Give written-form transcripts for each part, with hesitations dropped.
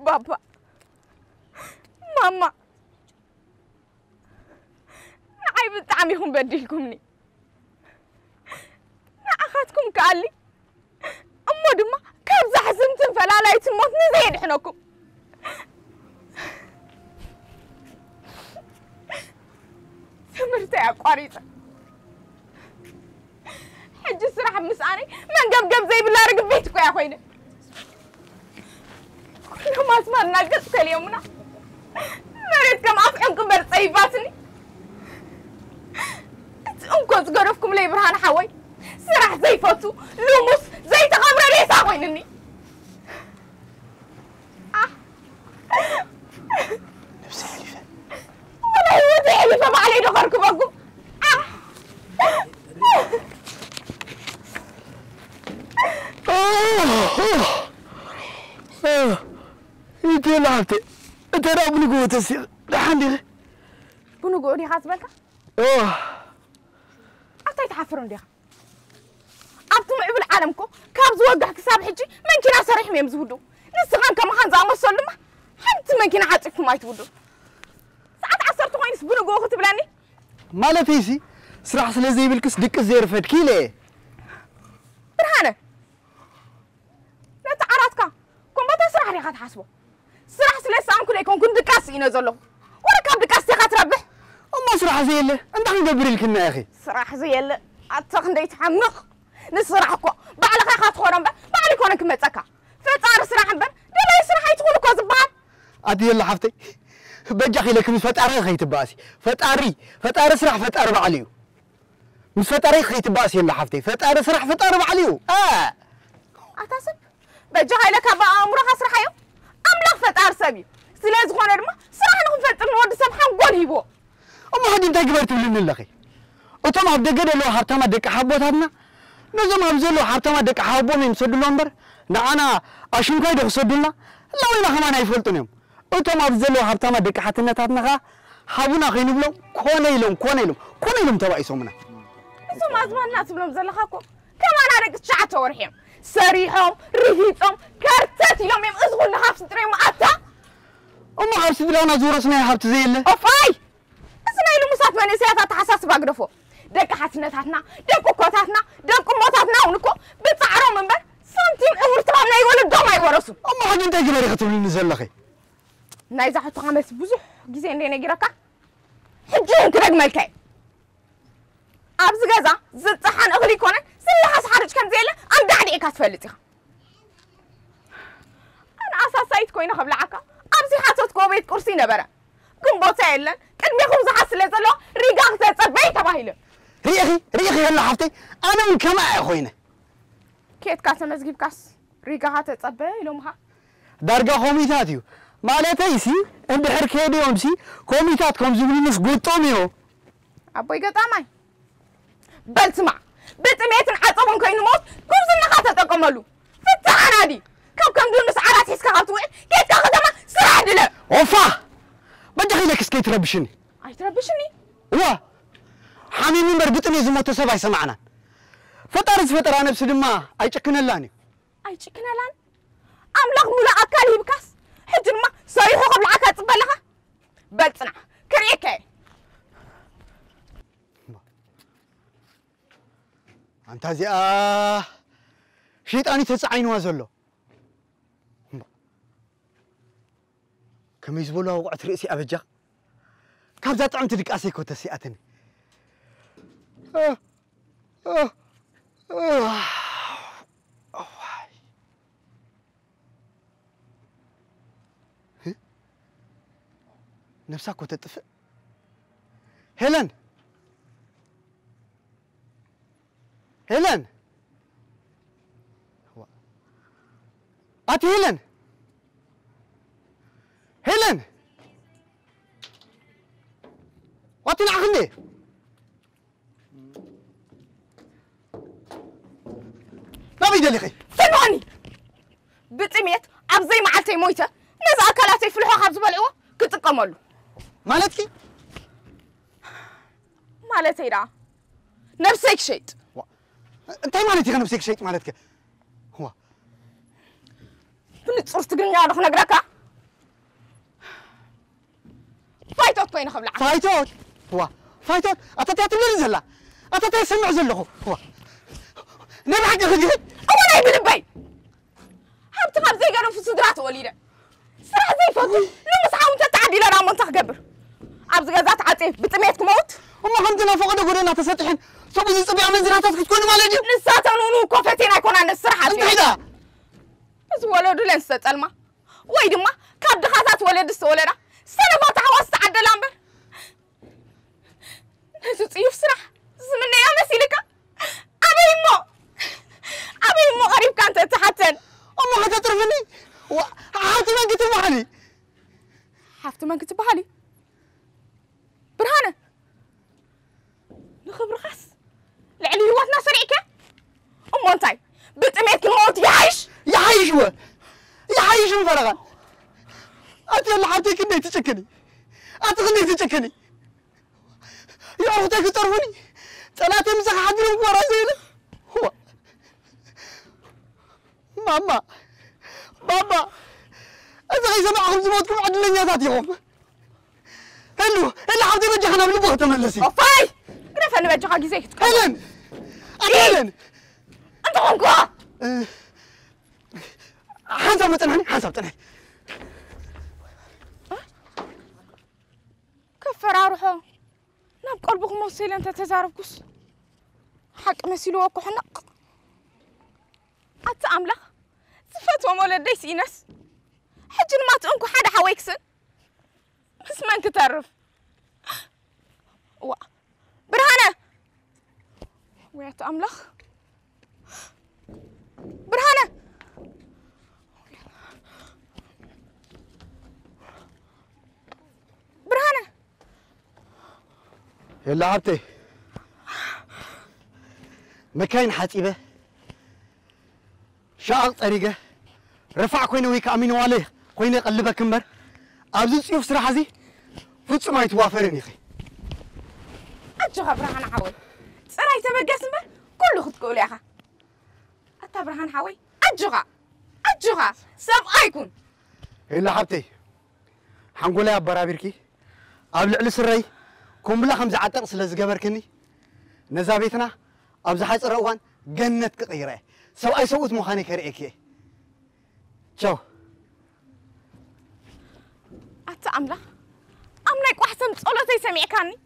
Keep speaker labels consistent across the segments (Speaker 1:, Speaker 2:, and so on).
Speaker 1: بابا ماما نعي بتعميهم بديلكمني نأخذكم كالي أمو دما كابزا حزنتن فلا لا يتموت نزين حنوكم سمرت يا قريطة حج الصراحة مساني من قبقب زي بالله رقب بيتكو يا خوينا كل ما اسمع ناقصت اليومنا مريت كم أفعلكم برصيفاتني انكو تقرفكم لي برهان حوي سرح زي فوتو لوموس زي تغامر لي ساوينني
Speaker 2: نفسي حليفة
Speaker 1: والله هو زي حليفة ما علي دخلكم أقوم
Speaker 2: انت لعبتي انت راه بنقوة تسير لحالي
Speaker 1: بنقوة دي خاص بالك أعطيت حفرون ديها أبتم عبل عالمكو كابز وقع كساب حجي من كنا صريح ميم زودو نسخان كما خان زعما سلمة حمت من كنا عاطيك ما يتودو ساعات عصرت وين بنقوة تبلاني
Speaker 2: مالتيسي سرح سلازي بالكس دك زير فدكي ليه
Speaker 1: برهانة نتا عراتك كون بتا سرح ريخا تحاسبو سرح سلسان كل يكون كنت دكاس ينزلو ولا كاب دكاس تيخا تربح
Speaker 2: أما سرح زي اللي انت نقبر لكنا يا أخي
Speaker 1: سرح زي اللي أتخن ديت حمق نسرحكو بعلى خا تخورن بعلى كونك متسكا فطار سرح بن دلا يسرح يتخونكو زبان
Speaker 2: أدي يلا حفتي بجاخي لك مش فتاري خيت باسي فتاري سرح فتار بعليو مش فتاري خيت باسي يلا حفتي فتاري سرح فتار بعليو
Speaker 1: أتاسب بجاخي لك بأمرها سرح يو أملاخ فتار سبي سلاز خونر ما سرح نكون فتر نود سبحان قول هيبو
Speaker 2: أما هادي انت قبرت لنا اللخي وتم عبد القدر لو حرتما دك حبوتنا نزم أبزلو حرتما دك حبون يمسد لندر نعنا أشون كاي دك صدلنا لا وين خمان يفلتونهم وتم أبزلو حرتما دك حتنا تاتنا حبونا خينو بلو كونيلهم تبعي سومنا
Speaker 1: ثم أزمان الناس بلوم زلخاكو كمان أنا قلت شعته ورحيم سريحهم رهيتهم كارتاتي لهم يم أزغل نحاف ستريم أتا
Speaker 2: أما حبس دلونا زورسنا يا حبت زي اللي
Speaker 1: أوفاي أسنا إلو مسات من سياتا تحساس باقرفو دك حتنتاتنا دك كوتاتنا دك موتاتنا ونكو بتعرو من بر سنتيم أورتبامنا يولد دوما يورسو
Speaker 2: أما حاجة انت قبري خطب لنا زلخي
Speaker 1: نايزا حتو خامس بزح جيزين دينا جيركا حجين كرق ملكي أبز غزا زتحان أغلي كونن سلحاس حارج كم زيلا أم دعني إكاس فلتيها أنا أساسايت كوينة خبلعكا أبزي حاتوت كوبيت كرسي نبرا كم بوتا إلن كدمي خمزة حاس لزلو ريقاق تتصبعي تباهيلن
Speaker 2: ريخي هلا حفتي أنا من كما يا أخوينا
Speaker 1: كيت كاس مزجيب كاس ريقاق تتصبعي لومها
Speaker 2: دارجا كوميتاتيو مالتيسي عند حركة يومسي كوميتاتكم زبنينس قطوميو
Speaker 1: أبوي قطامي بل سمع بتميتن عصبهم كاين موت كم زنا تقملوا فتحنا دي كم دون مسعرات حسك غلطوا كيف تاخذها سرعه دله
Speaker 2: اوفا بدي لك سكيت ربشني
Speaker 1: اي تربشني
Speaker 2: وا حميمي مربطني زموت سبع سمعنا فطر انا بس دما ايچكنلاني
Speaker 1: ايچكنلان املاخ مولا اكل يبكاس حجما صريحو قبل عكا تصبلها بلصنا كريكه
Speaker 2: أنت زي شيطاني تسعين وازلو كم يزبولها وقعت رئيسي أبجا كابزا طعم تدك أسيكو تسيئتني نفسك وتتفق هيلن أتي هيلن واتي نعخني ما بيدي لخي
Speaker 1: سمعني بطميت أبزي معلتي مويته نزا أكلاتي في الحوخ أبز بلعوه كنت قملو
Speaker 2: مالتكي
Speaker 1: مالتي را نفسك شيء
Speaker 2: انت مالتي نفسك شيء مالتك هو
Speaker 1: بنتصور تقلني على نقرأك فايتوت كوين خبل عم
Speaker 2: فايتوت هو فايتوت أتتاتي من زلا أتتاتي سمع زلخو هو نبي حق خدي
Speaker 1: أولا يبي بي حبت خاب زي قالوا في صدرات وليدة صراحة زي فوتو لو مسحاون تتعدي لنا منطق قبر أبز غازات عطيف بتميتك موت
Speaker 2: وما خمتنا فوق دغورنا تسطحن سوق زي صبيعة من زراتات كتكون مالجي
Speaker 1: نساتا نونو كوفتينا يكون عند الصراحة
Speaker 2: انت هيدا
Speaker 1: بس ولدو لين ستلما ويدي ما كاب دخاتات ولد السولنا سنة ما تعوص عند الأمبر نسو تيوف صراحة زمنا يا مسيلك أبي مو غريب كانت تحتن
Speaker 2: أما حتى ترفني حتى ما قلت بحالي
Speaker 1: حفت ما قلت بحالي برهانة نخبر خاص لعلي رواتنا سريعك أمو انتاي بتميت الموت يعيش
Speaker 2: يعيش مفرغا أتي اللي حبتك إني تشكني أتغني تشكني يا أختك ترفني ثلاثة مسح حدرهم ورا زينة هو ماما إذا سمعهم زموتكم عدل لن ياتيهم هلو اللي حبتي بجحنا من بغة ملسي
Speaker 1: وفاي قرف أنا بجحا جزيك
Speaker 2: هلن أنت
Speaker 1: غنقوا
Speaker 2: حسب متنحني حسب تنحني
Speaker 1: كفر أروحو ناب قلبكم وصيل أنت تزاربكس حق مسيلو وكو حنق أتأملخ صفات ومولد ديس إنس حجن ما تأنكو حدا حويكسن بس ما انك تعرف برهانة ويا تأملخ برهانة برهانة
Speaker 2: يلا عبتي مكاين حتيبة شاق طريقة رفع كوينه ويك أمينو عليه كوينه قلبه كمبر أبزوس يوف صراحة زي فوت ما يتوافرني خي
Speaker 1: أجوها برهان حاوي سراي تبقى اسمه كله خد قولي يا أخا أنت برهان حاوي أجوها سب أيكون
Speaker 2: يلا عبتي حنقول يا برابيركي قبل على سري كم بلا خمسة عتق سلز جبركني نزابيتنا أبز حاج روان جنة قيرة سواء سوت مخاني كريكي شو
Speaker 1: أتأمله أملك وحسن بسؤال زي سميع كاني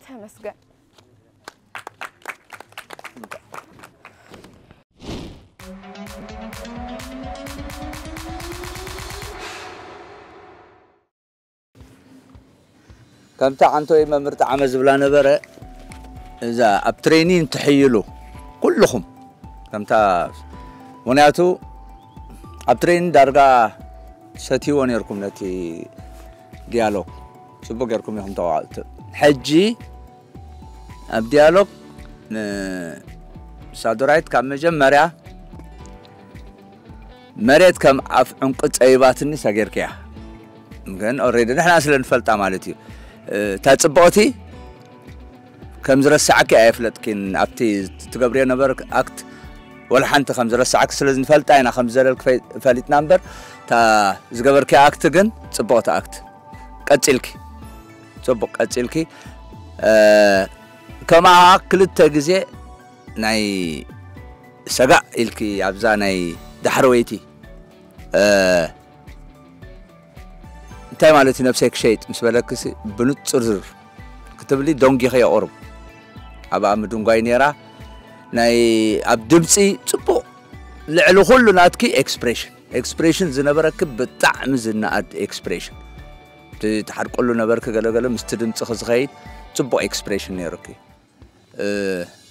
Speaker 1: تمسجن
Speaker 3: كم تعنتو إما مرت عمز بلا نبرة إذا أبترينين تحيلو كلهم كم تا ونياتو أبترين درجة ستيوان يركم نتي ديالوج شو يركم يهم توعد حجي أبديالوج سادورايت كم مجمع مريت كم عنقت أيباتني سجركيا ممكن أوريدي نحن أصلا نفلت عملتي تاتبوتي كم زرسعك أفلت كن أبتي تقبري نبرك أكت ولا حنت خمس زرسعك سلزن فلت أنا خمس زرك فلت نمبر تا زقبرك أكت جن تبوت أكت قتلك تبوك قتلك كما كل التجزء ناي سجع إلكي أبزا ناي دحرويتي انتي مالتي نفسك شيء مسبلك بنوت صرزر كتب لي دونجي خيا أورب أبا مدونجاي نيرا ناي أبدمسي تبو لعلو كله ناتكي إكسبريشن زنبرك بطعم زناد إكسبريشن تحرك كله نبرك قال مستدم تخز خيد تبو إكسبريشن نيركي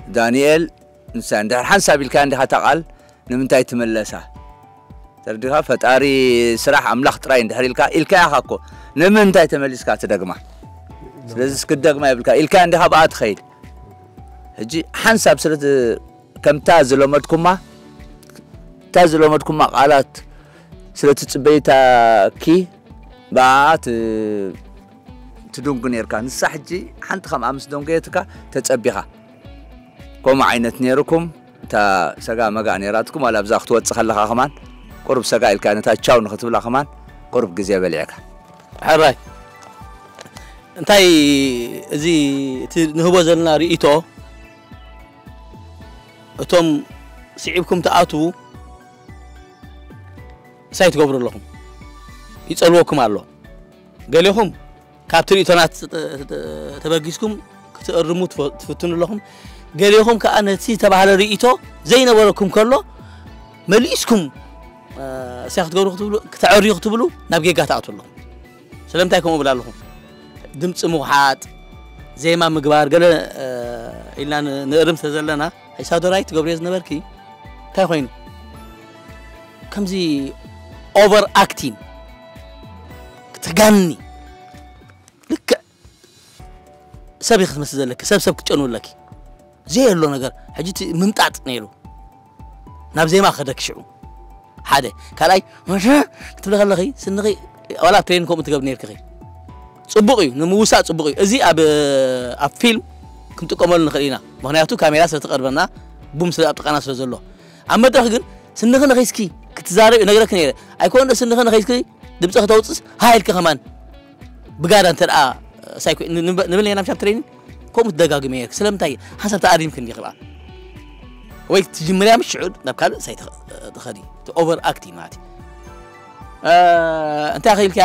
Speaker 3: دانيال إنسان ده حنسابيل كان ده تقال نمنتاي تملسه ترديها فتاري صراحة أملاخ تراين ده إلكا يخاكو نمنتاي تملس كات دقمة لازم كدقمة يبلكا إلكا عندها بعد خير هجي حنساب سلت كم تازلومتكم ما قالت سلت تبيتا كي بعد تدونك نيركا نسحجي حنت خم أمس دونكيتكا تتسبيها كم عينت نيركم تا سجا مجا نيراتكم ولا بزاخت وتصخ لها كمان قرب سجا الكانت تشاو نختب لها كمان قرب جزية بليعك
Speaker 4: حراي انتي ازي نهبو زلنا رئيتو اتم سعيبكم تآتو سايت قبر لهم يسألوكم الله قال لهم كابتن رئيتونات تبقيسكم كتقرموا تفتنوا لهم قال لهم كأنا تي تبع على رئيتو زين ولكم كله مليسكم سياخد قبر يختبلو كتعور يختبلو نبقى قاتعتوا لهم سلامتكم وبلا لهم دمت موحات زي ما مقبار قال إلا نقرم تزلنا هاي سادو رايت قبريز نبركي تاي خوين كم زي اوفر اكتين تغني لك سبي خدمة تزلك سب كتشنو لك زي اللو نقر حجيت ممطاط نيلو ناب زي ما خدك شعو حدا كالاي ماشا تبلغ لغي سنغي ولا ترينكم تقبل نيركي صبقي نموسا صبقي ازي اب فيلم كنت قمل نخلينا مغنياتو كاميرا ستقربنا بوم سلاطقنا سلازلو اما درخ ግን ስንኸ ነኺስኪ ክትዛረብ ነገረክ ነይረ ኣይኮን ስንኸ ነኺስኪ ድምጽ ከተውጽስ ሃይልከ ከማን ብጋዳ እንተዳ ሳይኮ ንብል ነና ምሻብ ትሬኒንግ ኮም ትደጋግመ ይርክ ስለምታይ ሓሳብ ተኣዲም ክንዲ ይኽባ ወይ ትጅምርያ ምሽዑድ ናብ ካል ሳይት ተኸዲ ኦቨር አክቲ ማለት እንታይ ኸይልካ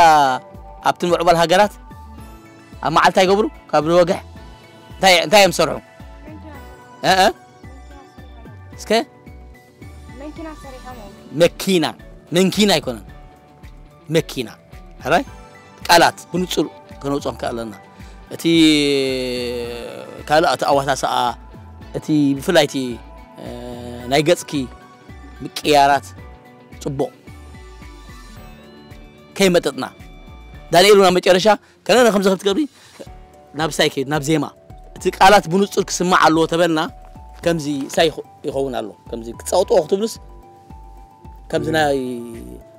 Speaker 4: ኣብትን ምዕባል ሃገራት ኣብ መዓልታ ይገብሩ ካብ ወግሕ እንታይ يمسرعوا اسكي
Speaker 1: ماكينة سريعة
Speaker 4: ماكينة يكون ماكينة هراي قالات بنصر كنوصون كالنا اتي كالات اواتا ساعه اتي بفلايتي ناي غصكي مقيارات صبو كاي متطنا دانييلنا مጨረሻ كنا 5 خبت قبري ناب سايكي ناب زيما تي قالات بنصر كسمع الله تبلنا كمزي ساي يخون الله كمزي تصوتو وقت بلس كمزنا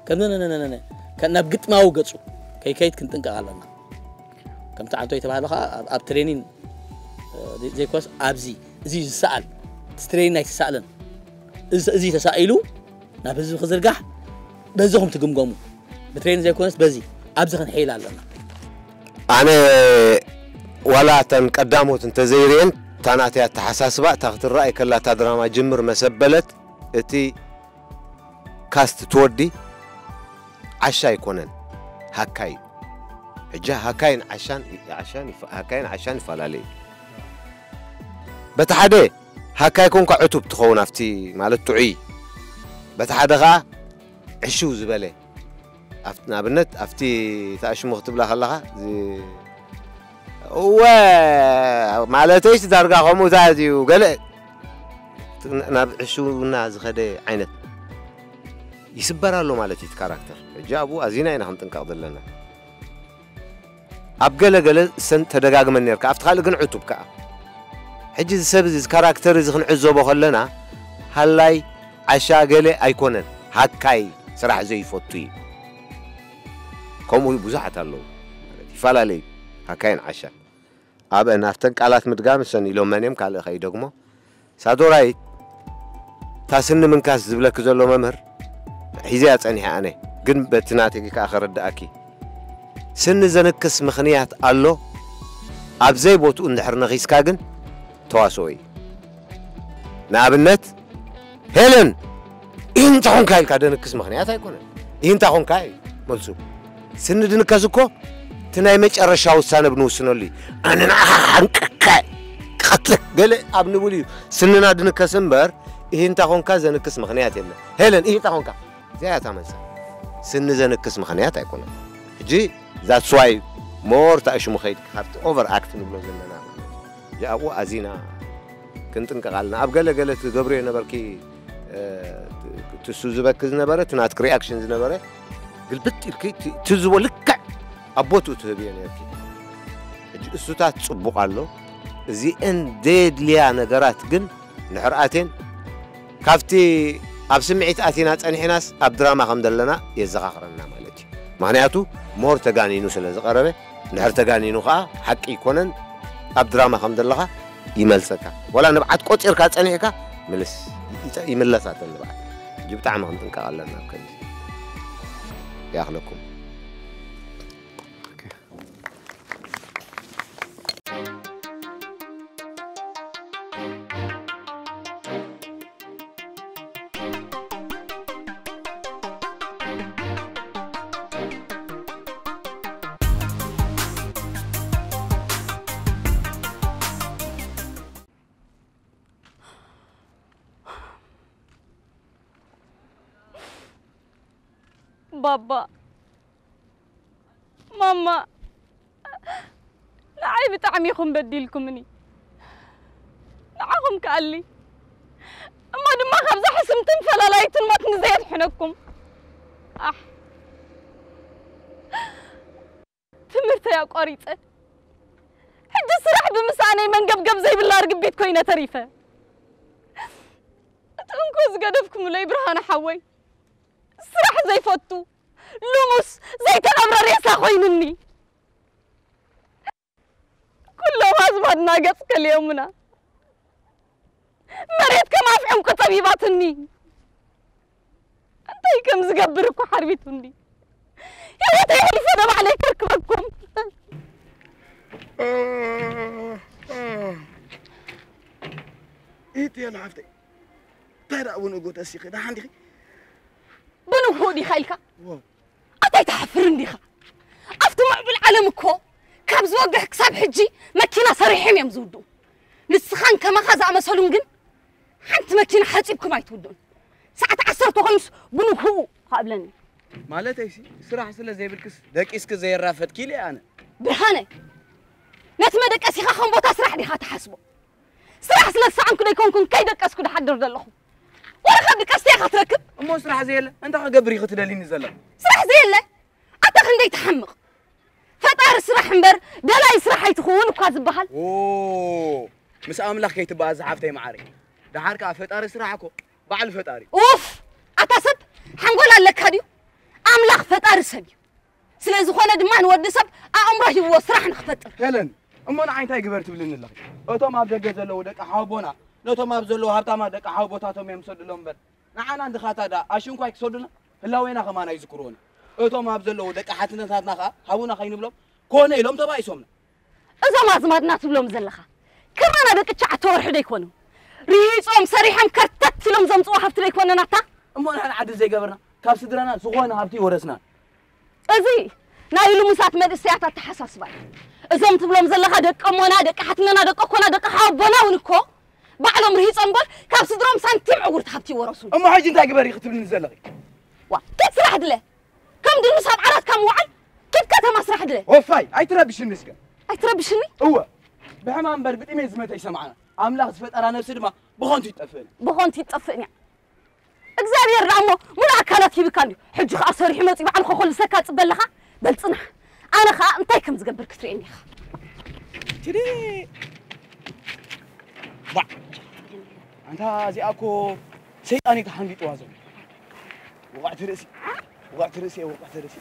Speaker 4: كمنا كان نبقت ما وقصو كيت كنتنقق علينا كم تعالتو يتبعلها اب ترينين زي كوس ابزي زي سال ترينين يتسالن زي تسائلو نابز خزرقح بزهم تقمقمو بترين زي كوس بزي ابزي خنحيل علينا
Speaker 5: انا ولا تنقدموت انت زيرين تاناتي تحساسبا تاخت الراي كلا تا دراما جمر مسبلت اتي كاست تودي عشا يكونن هكاي اجا هكاين عشان عشان فلالي بتحدي هكاي كون كعتب تخون افتي مالت تعي بتحدغا عشو زبله افتنا بنت افتي تاش مختب لها خلاها زي و مالتيش درجه قومو زادي وقال نابعشو الناس خدي عينت يسبرالو مالتي كاركتر جابو ازينا هنا خنطنقق لنا ابقله سن تدغاغمن نيرك افتخال كن عتب كا حجي سبز كاركتر زخن عزوبو خلنا هلاي عشا قله ايكونن هكاي صراحه زي فوتي كومو بزحت الله فلالي هكاين عشا اب نافتن قالات مدغام سني لو منيم قال خي دغمو سادوراي تاسن من كاس زبلك زلو ممر حيزي اصنيح انا ግን በትናቴ ካኸረዳኪ ስን ዘነክስ ምኽንያት አሎ ኣብዘይ ቦቱ እንድሕር ነኺስካ ግን ተዋሶይ ናብነት ሄለን እንታ ኾንካይ ካደነክስ ምኽንያት አይኮነን እንታ ኾንካይ መልሱ ስን ድንከስኮ ትናይ መጨረሻ ውሳነ ብንወስነሊ አነና አንቀካ ቀጥል ገለ ኣብንቡሊ ስንና ድንከስምበር እንታ ኾንካ ዘነክስ ምኽንያት የለ ሄለን እንታ ኾንካ زيات عملت سن زنكس مخنيات يكون جي ذات سواي مور تاش مخيد خرت اوفر اكت نبلو زلنا جاءوا ازينا كنت نقالنا ابقله قالت غبري نبركي تسوزبكز نبره تنات رياكشنز نبره قلبت الكي تزو لك ابوتو تهبين يركي السوتات تصبق الله زي ان ديد ليا نغرات جن نحراتين كافتي اب سمعت اتينا صنحناس اب دراما خمدلنا يزغاخرنا مالتي معناته مور تغانينو سلازقربه نحر تغانينو خا حق يكونن اب دراما خمدلها يملسكا ولا نبعت قصير كا صنحكا ملس يملسات نبعت جبت عم خمدنكا قالنا كني ياخلكم
Speaker 1: بابا ماما لعي بتعميكم بديلكمني لعهم كقالي اما دما خبزة حسمتن فلالايتن ما تنزيد حنكم تمرت يا قريطة حد السرح بمساني من قبقب زي بالله رقبيت كوينة تريفة تنكوز قدفكم لي برهان حوي السرح زي فوتو لومس زي تنمر ريسا خوينني كلهم أزمادنا قصك اليومنا مريت كما في عمق طبيباتني أنتي كم زقبرك وحربيتني يا ريت يعرف أنا عليك أركبكم
Speaker 2: إيتي يا نعفتي ترى أبو قوت السيخي ده عندي
Speaker 1: بنو هودي خايلك أتي تحفرن ديخا أفتمع بالعالم كو كابز وقع كساب حجي مكينة صريحين يمزودو نسخان كما خازع مسؤولون جن حنت مكينة حاجبكم ما يتودون ساعة 10:05 بنو هو قابلني
Speaker 2: مالتي ايسي سرح سلا زي بالكس دك اسك زي الرافت كيلي انا
Speaker 1: برهانه نتما دك اسيخا خن بوتا سرح ديها تحسبو سرح سلا ساعه كده يكون كاي دك اسكو دحضر دلخو ولا خد دك استيخا تركب
Speaker 2: امو سرح زي لا انت خقبري ختدليني زلا
Speaker 1: سرح زي لا اتا خندي تحمق فطار سرح امبر دلاي سرح يتخون كاز بحال
Speaker 2: اوه مس املاخ كيتبا زحفتي معاري دحاركا فطار سرحكو بعل فطاري
Speaker 1: اوف اتاسب حنقول لك هديو املاخ فطار سبيو سلازي خونا دما نودي سب امره هو سرح نخفطر
Speaker 2: هلن امنا عينتاي غبرت بلن الله اتوم اب دغ زلو دق حوبونا نتوم اب زلو هبطاما دق حوبوتاتهم يمسدلهم بل نعنا عند خاتا دا اشنكو يكسدنا هلاوينا كمان يذكرون اتوم اب زلو دق حتنتاتنا خا حبونا خاين بلوم كون إلهم تبايسومنا
Speaker 1: اذا ما زمادنا تبلوم زلخا كمان دق تشع تورح ديكونو ريصوم صريحم كرتت لهم زمصو حفت ليكوننا ناتا
Speaker 2: امنا عاد زي غبرنا كاب سدرنا زغونا هبتي ورسنا
Speaker 1: ازي نايلو مسات مدسيات تحساسبا ازم تبلوم زلخا دق امونا دق حتننا دق كونا دق حبونا ونكو بعلم ريصوم بر كاب سدروم سنتيم عقور تحبتي ورسو
Speaker 2: اما حاجه انت غبري ختبني زلخي
Speaker 1: وا كتسرح دله كم دي مسات عرات كم وعل كيف كتما سرح دله
Speaker 2: وفاي اي تربش النسكه
Speaker 1: اي تربشني
Speaker 2: هو بحمام بر بطيمه زمته يسمعنا املاح زفطرا نفس دما بخونت يطفن
Speaker 1: بخونت يطفن እግዚአብሔር ዳሞ ሙሉ አካላት ይብካሉ ሕጂ አሰሪሕ መጽ ይባል ኮል ሰካ ጽበለኻ በልጽናሕ ኣነ ኻ እንታይ ከም ዝገብር ክትርእኒ ኢኻ
Speaker 2: ትዲ ባ አንታ እዚኣኮ ሰይጣን ይተሓንዲጥ ዋዞ ወቃዕት ርእሲ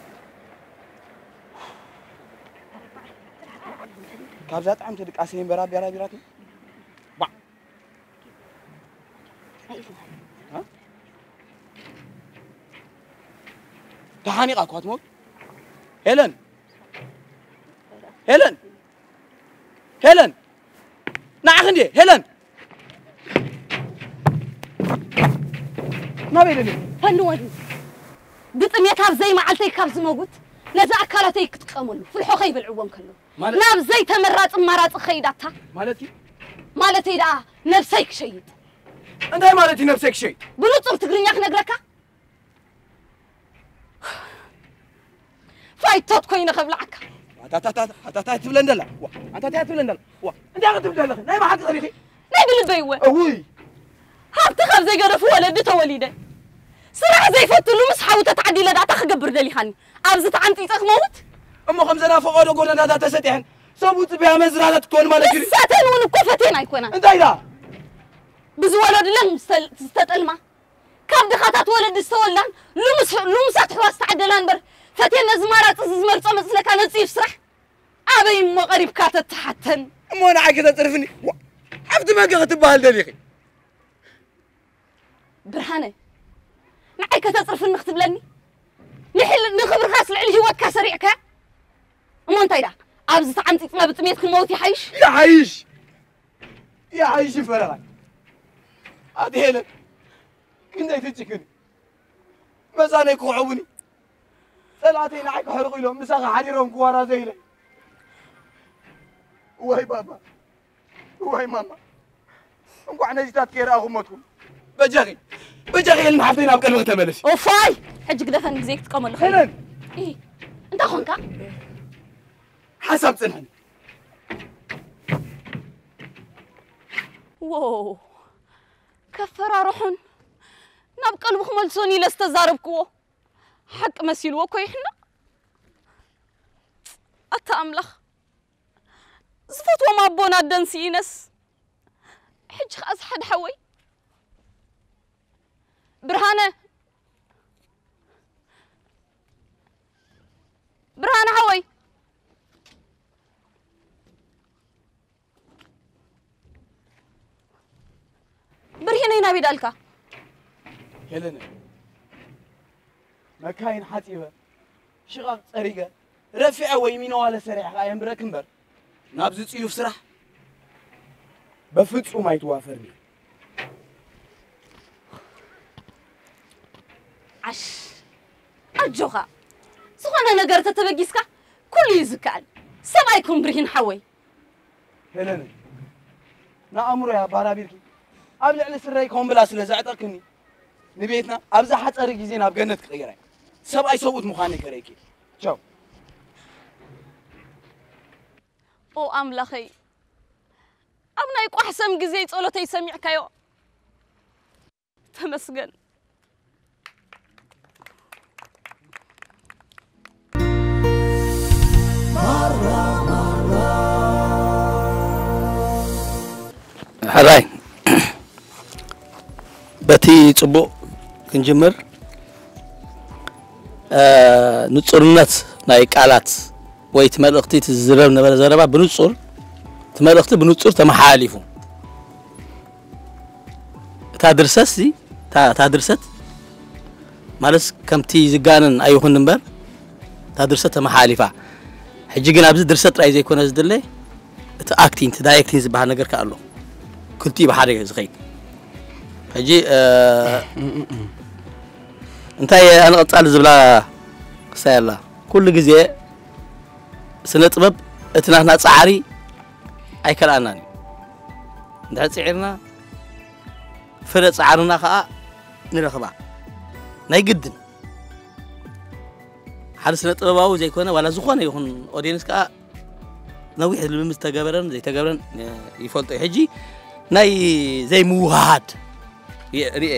Speaker 2: ካብዛ ጣዕም ተድቃሰይን በራቢራቱ ባ تحانيق أكو هتموت هيلن نعخندي هيلن ما بيدني
Speaker 1: فنوادي بطمية كاب زي ما علتي كاب زموت لذا أكلاتي كتقامون في الحقي بالعوام كله ناب زي تمرات مرات خيداتها مالتي دا نفسيك شيء
Speaker 2: أنت مالتي نفسك شيء
Speaker 1: بنطر تقرنياك نقركا فايتوت كوينه خبلعك
Speaker 2: تا تبلندلا انت تبلندلا انت تبلندلا ناي ما حد طريقي
Speaker 1: ناي بالبيوه
Speaker 2: اوي
Speaker 1: هابت خاف زي قرف ولدته وليده سرع زي فوت له مسحه وتتعدي لدا تخقبر دلي خاني ابزت عنتي تخموت
Speaker 2: امو خمسنا فقودو غورنا دا تسديحن صبوت بها مزرالة تكون مالك
Speaker 1: ساتن ونكفتين ايكونا
Speaker 2: انت ايدا
Speaker 1: بز ولد لن تستطلما كاب دخاتات ولد استولان لمسات حواس تعدلان بر فتينا زمارات زمر صمت لك انا نصيف صح ابي مو قريب كاتت تحتن
Speaker 2: مو انا عايزه تعرفني حفظ ما قغت بهال دليخي
Speaker 1: برهانه معي كتصرف نختب لني نحل نخبر خاص العلي هو كسريعك مو انت ايدا ابز تعنتي ما بتميت كل موت
Speaker 2: يا عايش فرغ هذه هنا كنت تجيكني بس انا يكوعوني ثلاثين عيك حرقوا لهم مساقة حريرهم كوارا زيلة وهي بابا وهي ماما انكو عنا جتات كيرا أخمتكم بجاغي المحفين أبقى الوقت ملسي
Speaker 1: وفاي حج قدفن جزيك تقوم له
Speaker 2: هلن
Speaker 1: إيه أنت خونك
Speaker 2: حسب صنعن
Speaker 1: واو كفر روحن نبقى لبخم السوني لاستزاربكوا حق مسيل وكو إحنا أتأملخ زفت وما بونا الدنسينس حج خاص حد حوي برهانة حوي برهانة ينابي دالكا
Speaker 2: هلن مكاين حتيبة شغال طريقة رفيعة ويمينه ولا سريع قايم بركنبر نابز تصيو بسرح بفصو ما يتوافرني
Speaker 1: عش أجوغا سوانا نقر تتبقيسكا كل يزكال سبعيكم برهن حوي
Speaker 2: هلن نأمر يا بارابيركي قبل على سريكم بلا سلازعتكني نبيتنا أبزح حتى رجزين أبجنت كغيره سبعي صوت مخاني كريكي شو
Speaker 1: أو أملخي أبنا يقو حسم جزي تقولو تيسمع كيو تمسجن
Speaker 4: حراي بتي صبو كنجمر نصرنت ناي قالات ወይ ትመልእኽቲ ትዝረብ ነበረ ዘረባ ብንጹር ትመልእኽቲ ብንጹር ተመሓሊፉ ታድርሰት ማለት ከምቲ ዝጋነን ኣይኹን እምበር ታድርሰት ተመሓሊፋ ሕጂ ግን ኣብዚ ድርሰት ጥራይ ዘይኮነ ዝድለይ እቲ ኣክቲንግ ዳይሬክቲንግ ዝበሃል ነገር ከኣሎ ክልቲ ብሓደ ዝኸይድ ሕጂ እንታይ ኣነ ቀጻሊ ዝብላ ክሳያላ ኩሉ ግዜ ስነ ጥበብ እትናትና ጻዕሪ ኣይከላናኒ እንዳጽዕርና ፍረ ጻዕርና ከዓ ንረኽባ ናይ ግድን ሓደ ስነ ጥበባዊ ዘይኮነ ዋላ ዝኾነ ይኹን ኦዲየንስ ከዓ ነዊሕ ልምምድ ተገበረን ዘይተገበረን ይፈልጦ ሕጂ ናይ ዘይምውሃድ ሪኤ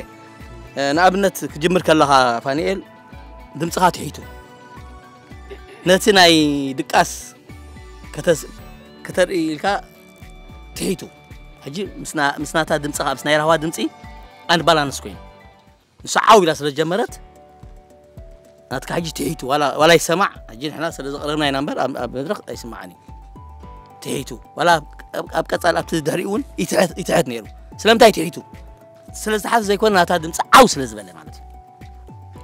Speaker 4: ንኣብነት ክጅምር ከለኻ ፋኒኤል ድምፅኻ ትሒቱ ነቲ ናይ ድቃስ ከተርኢ ኢልካ ትሒቱ ሕጂ ምስናታ ድምፅኻ ምስ ናይ ራህዋ ድምፂ አንድ ባላንስ ኮይኑ ንስዓው ኢላ ስለጀመረት ናትካ ሕጂ ትሒቱ ዋላ ይሰማዕ ሕጂ ንሕና ስለዘቕረብና ኢና እምበር ኣብ መድረኽ ኣይስማዓኒ ትሒቱ ዋላ ኣብ ቀጻል ኣብቲ ድሕሪኡ እውን ይትሕት ነይሩ ስለምንታይ ትሒቱ ስለዝሓት ዘይኮነ ናታ ድምፂ ዓው ስለዝበለ ማለት እዩ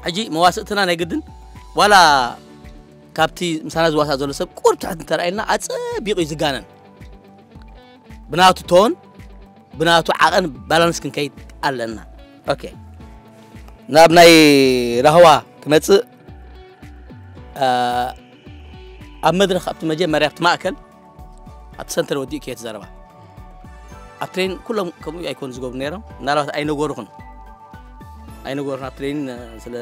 Speaker 4: ሕጂ መዋስእትና ናይ ግድን ዋላ ካብቲ ምሳና ዝዋሳእ ዘሎ ሰብ ቁርብ ትሕት እንተረኣየልና ኣፀቢቑ ዝጋነን ብናቱ ቶን ብናቱ ዓቐን ባላንስ ክንከይድ ኣለና ኦኬ ናብ ናይ ራህዋ ክመፅእ ኣብ መድረኽ ኣብቲ መጀመርያ ኣብቲ ማእከል ኣብቲ ሰንተር ወዲኡ ከየ ትዘረባ ኣብ ትሬን ኩሎም ከምኡ ኣይኮኑ ዝገብሩ ነይሮም ምናልባት ኣይነገሩኹን ኣብ ትሬን ስለ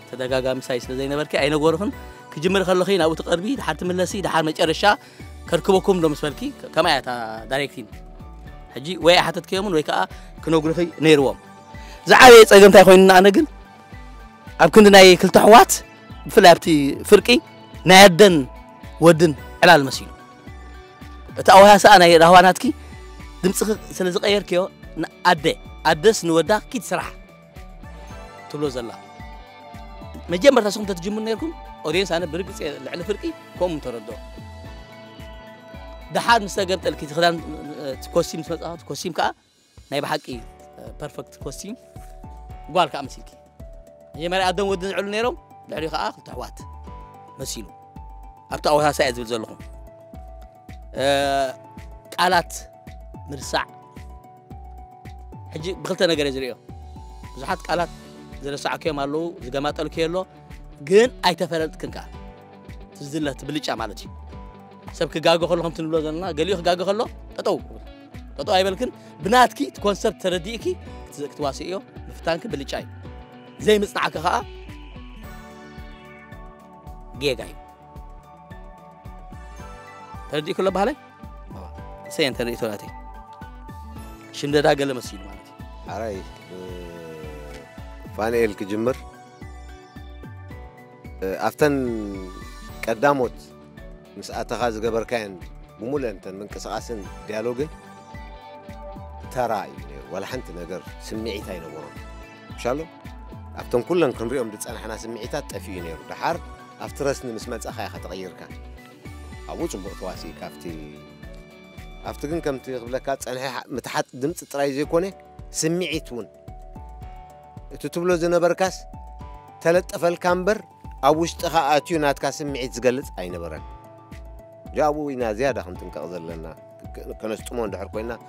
Speaker 4: ተደጋጋሚ ሳይ ስለ ዘይነበርኪ ኣይነገሩኹን ክጅምር ከለኺ ናብኡ ትቐርቢ ድሓር ትምለሲ ድሓር መጨረሻ ከርክበኩም ዶ ምስ በልኪ ከመይ እታ ዳይሬክቲንግ ሕጂ ወይ ኣይሓተትከዮምን ወይ ከዓ ክነግሩኺ ነይርዎም ዝዓበየ ፀገም እንታይ ኮይኑና ኣነ ግን ኣብ ክንዲ ናይ ክልተ ኣሕዋት ብፍላይ ኣብቲ ፍርቂ ናይ ኣደን ወድን ዕላል መሲሉ እቲ ኣወያሳኣ ናይ ራህዋናትኪ ድምፅኺ ስለ ዝቐየርክዮ ኣደስ ንወዳ ኪድ ስራሕ ትብሎ ዘላ መጀመርታ ንስኹም ተትጅምሩ ነይርኩም ኦዲየንስ ኣነ ብርግፅ ልዕሊ ፍርቂ ከምኡ ተረድኦ ድሓር ምስ ተገምጠልኪ እቲ ክዳን ኮስቲም ምስ መፅኻ ኮስቲም ከዓ ናይ ብሓቂ ፐርፌክት ኮስቲም ጓል ከዓ መሲልኪ መጀመርያ ኣደን ወድን ዝዕሉ ነይሮም ልዕሊኡ ከዓ ክልተ ኣሕዋት መሲሉ ኣብቲ ኣወሳሳይ እየ ዝብል ዘለኹም ቃላት ምርሳዕ ሕጂ ብክልተ ነገር እየ ዝሪኦ ብዙሓት ቃላት ዝረሳዕከዮም ኣለዉ ዝገማጠልከ ኣሎ ግን ኣይተፈለጥክን ከዓ ትዝለት ብልጫ ማለት እዩ ሰብ ክጋጎ ከሎ ከምቲ ንብሎ ዘለና ገሊኡ ክጋጎ ከሎ ጠጠው ኣይበልክን ብናትኪ እቲ ኮንሰፕት ተረዲእኪ ክትዋስእ እዮ ምፍታንኪ ብልጫ እዩ ዘይምፅናዕካ ከዓ جيجاي تردي كل بحالي سين تردي ثلاثي شنو ده قال مسيل مالتي
Speaker 5: عراي فانيل كجمر افتن قداموت مساته خاز جبر كان بمول انت منقسقاسن ديالوجن تراي ولا حنت نجر سمعيتاي نبرو مشالو افتن كلن كنريهم دصنحنا سمعيتات طفي نيرو دحار افترسني مسمص اخا تغيرك ابو صبو تواسي كافتي افتكن كمت يقبلك صنحي متحت دمص طراي زيكوني سمعيتون تتبلو زنبركاس تلطفل كامبر اب وشطخا اتيو ناتكا سمعيت زغلص اينبرن جابو وينا زياده خنتنقق زلنا كنستمون دحر كوينا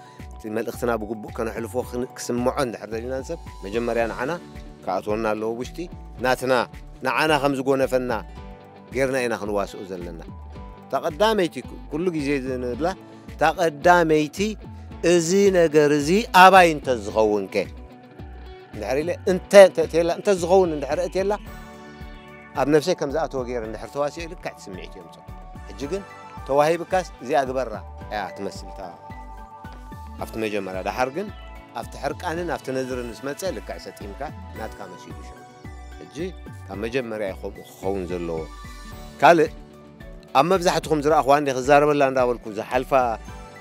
Speaker 5: ملختنا بغبو كنحلفو كسمعو دحر دلينا نسب مجمريا نعنا كاتونا لو وشتي ناتنا نعنا خمس غونفنا غيرنا اينا خنواسو زلنا تقداميتي كل غيزي زنبلا تقداميتي ازي نغر زي اباي انت زخونك دحريله انت زخون دحر اتيلا اب نفسي كم زاتو غير دحر تواسي لك تسمعيتي يمص اجيغن توهي بكاس زي اغبرا يا تمثلتا افت مجمرا دحرغن افت حرقانن افت نذرن سمص لك سطيمكا ناتكا مسيدو شو اجي كم مجمرا يخوم خون زلو قال اما بزحتكم زرا اخواني خزارب الله اندابلكو زحلفا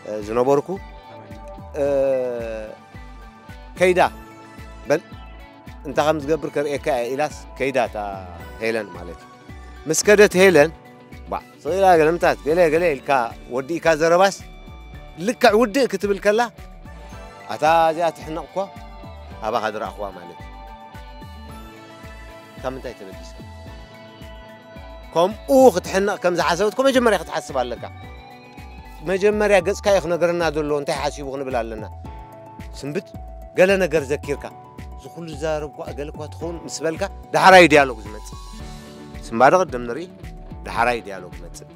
Speaker 5: زنبركو كيدا بل انت خمس قبر كريكا إلاس كيدا تا هيلن مالتي مسكدت هيلن با صيلا قلمتات قلي الكا ودي كا زرباس لك ودي كتب الكلا اتا جات حنقكو ابا قدر اخوا مالتي كم انت تبديس كم اوخ تحنق كم زحسبتكم مجمريا تحسب عليك مجمريا قصكا يخ نغرنا دلو انت حاسيبو نبلالنا سنبت قال نغر ذكرك زخل زارب قالكوا تخون مسبلك دحراي ديالوج زمت سمبارق دمنري دحراي ديالوج مت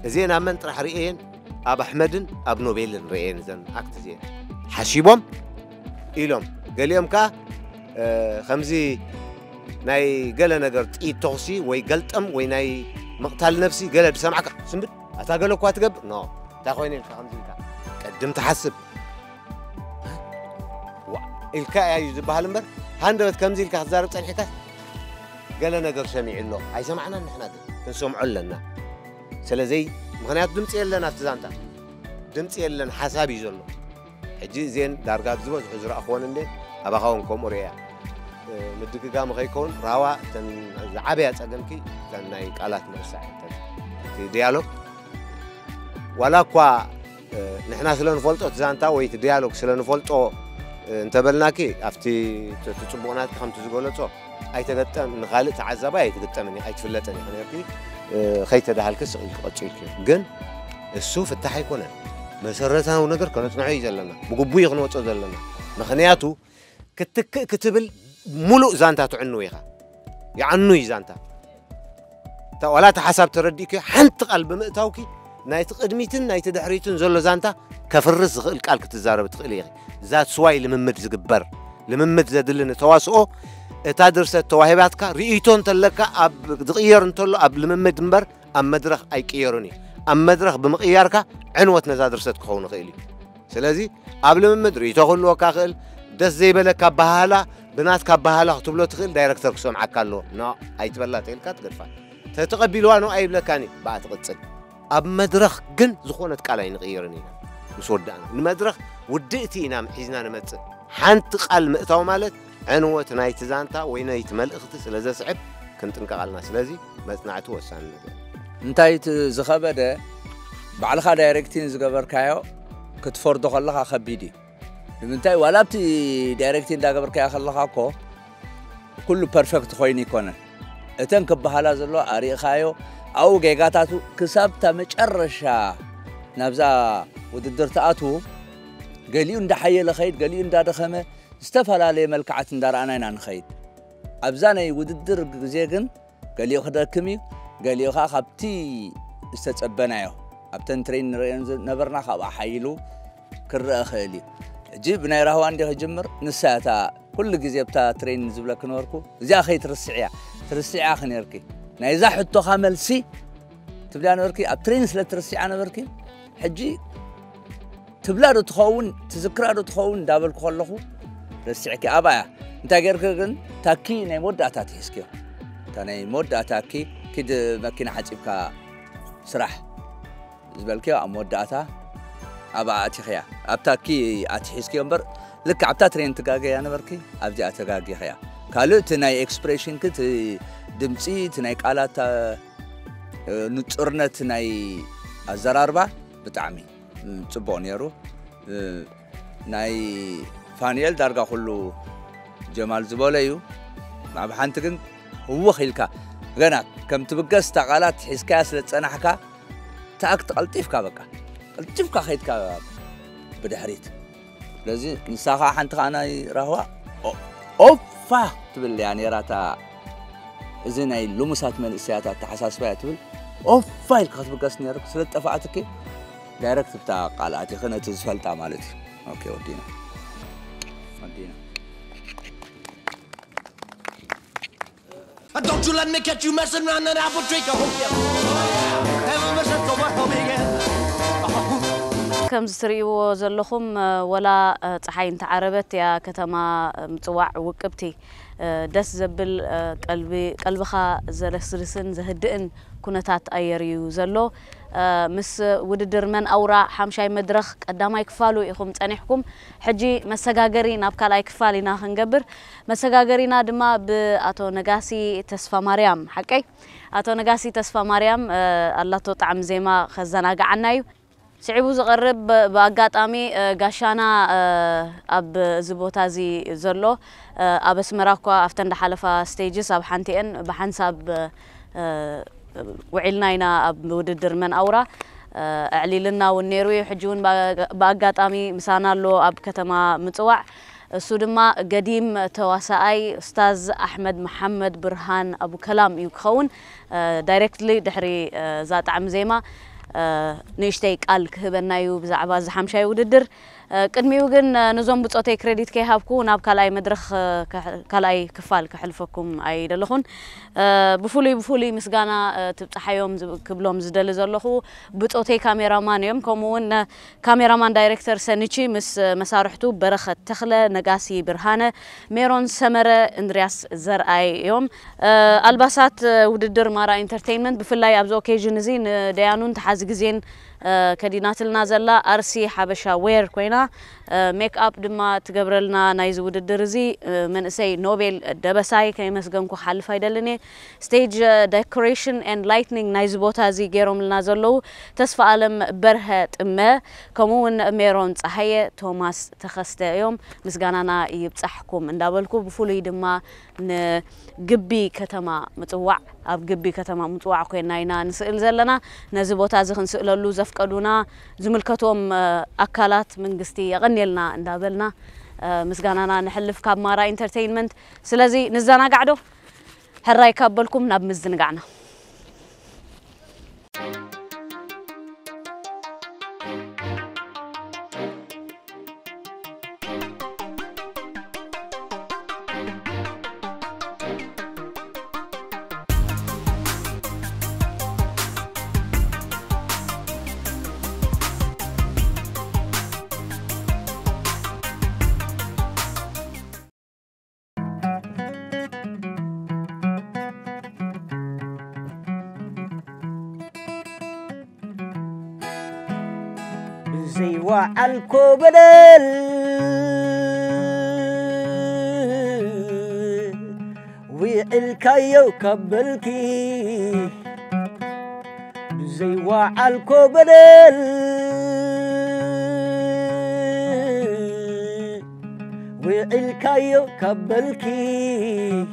Speaker 5: زين امن طرح رئين اب احمدن اب نوبيلن رئين زن اكت زين حشيبهم إلهم قال يوم كا خمزي ناي قال نغر تي توسي وي قلطم وي ناي مقتل نفسي قال بسمعك سنبت اتا قالكوا تقب نو تا خويني خمزي كا قدم تحسب الكا يجي بهالمبر هندبت كمزي الكا زارب صنحكاس قال نغر سميع له اي سمعنا نحنا كنسمعوا لنا سلازي مغنيات دمص يلنا تزانتا دمص يلنا حساب يزلو حجي زين دارغات زبز حزر اخوان اندي اباخونكم اوريا مدققا مخيكون راوا تن عبيا صدمكي تن ناي قالات مرسع ديالوج ولا كوا نحنا سلون فولطو تزانتا ويت ديالوج سلون فولطو انت بلناكي افتي تصبونات خمت زغولصو اي تغطم نخالق تعذبا اي تغطمني اي تفلتني خنيرتي خيت دحالكس قطيك جن السو فتح يكون مسرتاو ነገር ከነጽናይ ይዘለና በጉቡ ይخنوص ዘለና ምክንያቱ ክትብል ሙሉ ዛንታ ትዕኑ ይኻ ያዕኑ ይዛንታ ወላ ተሐሳብ ተረዲክ ሓንቲ ቀልብ ምእታውኪ ናይ ተቅድሚትን ናይ ተድሕሪትን ዘሎ ዛንታ ከፍርስ ዝኽእል ቃል ክትዛረብ ትኽእል ይኺ ذات سواي لممد زغبر لممد زدلن تواسو اتا درست توهباتك ريتون تلك اب تغير انتلو اب لممد منبر ام مدرخ اي قيروني ام مدرخ بمقيارك عنوت نزا درست كون خيلي سلازي اب لممد ريتو كله كاخل دس زي بلك بهالا بنات كبهالا تبلو تخيل دايركتور كسمعك كالو نو اي تبلا تلك تغرفا تتقبلوا انو اي بلكاني بعد قصل اب مدرخ جن زخونت قالاي نغيرني مسودان المدرخ ودئتينا حيزنا نمت حنت قال مئتاو مالت عنوت نايت زانتا وينايت ملئخت سلازا صعب كنت نقالنا سلازي مصنعته وسان ነገር
Speaker 3: انتايت زخبده بعلخا دايركتين زغبركايو كتفردو خلخا خبيدي لمنتاي ولابتي دايركتين داغبركايو خلخاكو كله بيرفكت خويني كونه اتن كبحالا زلو اريخايو او جيغاتاتو كسابتا مጨረሻ نابزا وددر تاعتو قاليو ندا حيله خيد قاليو ندا دخمه استفلالي ملكعت نداراناينا نخيد ابزاني وددر زيغن قاليو خدكمي قاليو خابتي استصبنايو ابتن ترين نبرنا خا حيلو كره خالي جيب نيراهو عندي خجمر نساتا كل غزي بتا ترين زبلك نوركو زي اخي ترسعيا خنيركي نايزا حطو خاملسي تبلي أنا بركي أبترينس لترسي أنا بركي حجي تبلادو تخون تذكرادو تخون دابل كخلخو رسيعكي أبايا أنت غير تاكي ناي مود أتاتي هسكيو تاني مود أتاكي كده ماكينة حجيبكا سراح زبالكي أمود أتا أبا أتي خيا أبتاكي أتي هسكيو مبر لك عبتا ترين تقاقي أنا بركي أبدي أتقاقي خيا كالو تناي إكسبريشن كت دمسي تناي قالات نتورنت ناي الزراربا بتعمي صبون يرو ناي فانيل دارغا كله جمال زبوليو مع بحانتكن هو خيلكا غنا كم تبقس تقالات حسكاس لتصنحكا تاك تقلطيفكا بقى قلطيفكا خيتكا بدحريت لذي نساخا حنتك انا راهوا اوفا تبل يعني راتا إذن أي لمسات من السياسات تحساسبها تقول أوف فايل كاتبقاس نيرك سلت أفعتك دايركت بتاع قالاتي خنا تزفلت عمالتي أوكي ودينا
Speaker 6: Don't you let me catch you messing around that apple tree, I hope you ever miss it so much for me again.
Speaker 7: كم زتريو زلخم ولا صحين تعربت يا كتما متوع وكبتي دس زبل قلبخا زلسرسن زهدئن كنتات أيريو زلو مس وددر من أورا حمشاي مدرخ قداماي كفالو يخم تانيحكم حجي مساقاقرين أبكالاي كفالينا خنقبر مساقاقرينا دما بأتو نقاسي تسفى مريم حكي أتو نقاسي تسفى مريم الله طعم زيما خزانا قعنايو سعيبو زغرب باقاطامي قاشانا أب زبوتازي زلو أب اسمراكوا أفتن دحالفا ستيجز أب حانتين بحنساب وعلناينا أب وددر من أورا أعليلنا والنيروي حجون باقاطامي مسانا له أب كتما متوع سودما قديم تواسعي أستاذ أحمد محمد برهان أبو كلام يكون دايركتلي دحري ذات عم زيما نيشتي قال كهبنايو بزعبا زحمشاي وددر قدميو غن نزوم بصوتي كريديت كيهابكو ناب كالاي مدرخ كالاي كفال كحلفكم اي دلخون بفولي مسغانا تبصحيوم كبلوم زدل زلخو بصوتي كاميرامان يوم كومون كاميرامان دايركتور سنيتشي مس مسارحتو برخت تخله نغاسي برهانه ميرون سمره اندرياس زرأي يوم الباسات وددر مارا انترتينمنت بفلاي ابز اوكيجن زين ديانون تحاز غزين كدينات لنا زلا أرسي حبشة وير كوينا ميك أب دما تقبرلنا نايز وددرزي من سي نوبل دبساي كي مسجنكو حل فايدة لني ستيج ديكوريشن اند لايتنينج نايز بوتازي جيروم لنا زلو تصفى عالم برهة ما كمون ميرون صحية توماس تخسته يوم مسجاننا يبصحكم اندابلكو بفولي دما قبي كتما متوع أب قبي كتما متوع كويناينا نسأل زلنا نزبوتا زخن سألوا زفقدونا زملكتهم أكلات من قستي غني لنا ندابلنا مسجاننا نحلف كاب مارا انترتينمنت سلازي نزانا قعدو هراي كابلكم ناب مزنقعنا
Speaker 6: زي وعالكو بدل وعالكايو كبلكي زي وعالكو بدل وعالكايو كبلكي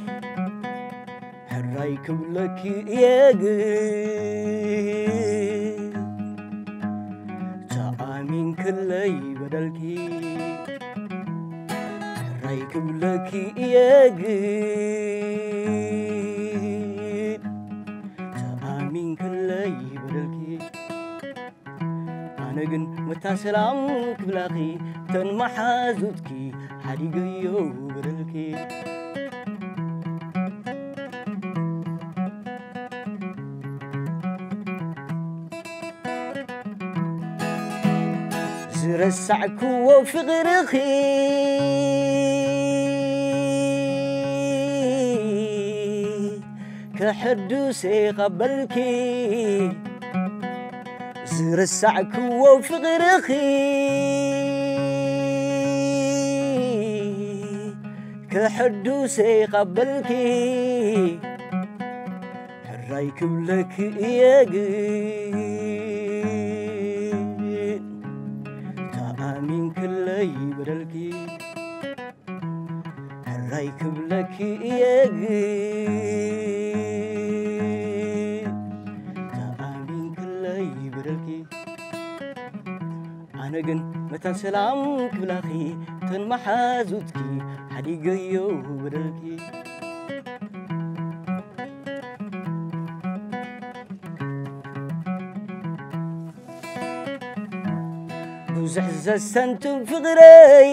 Speaker 6: هراي كبلكي ياقي من كلي بدلكي رايكم لكي يا جيد من كلي بدلكي أنا جن متسلام كبلاقي تنمح زودكي حديقيو بدلكي
Speaker 8: زرسعكو فغرخي كحدوسي قبلكي زرسعكو فغرخي كحدوسي قبلكي حرايكم لك ياقين تأمين كلي بدلكي حرايكم لك ياقين تأمين كلي بدلكي أنا قن متى سلام كبلاخي تنمحازوتكي حديقيو بدلكي بوزحز السنتم في غري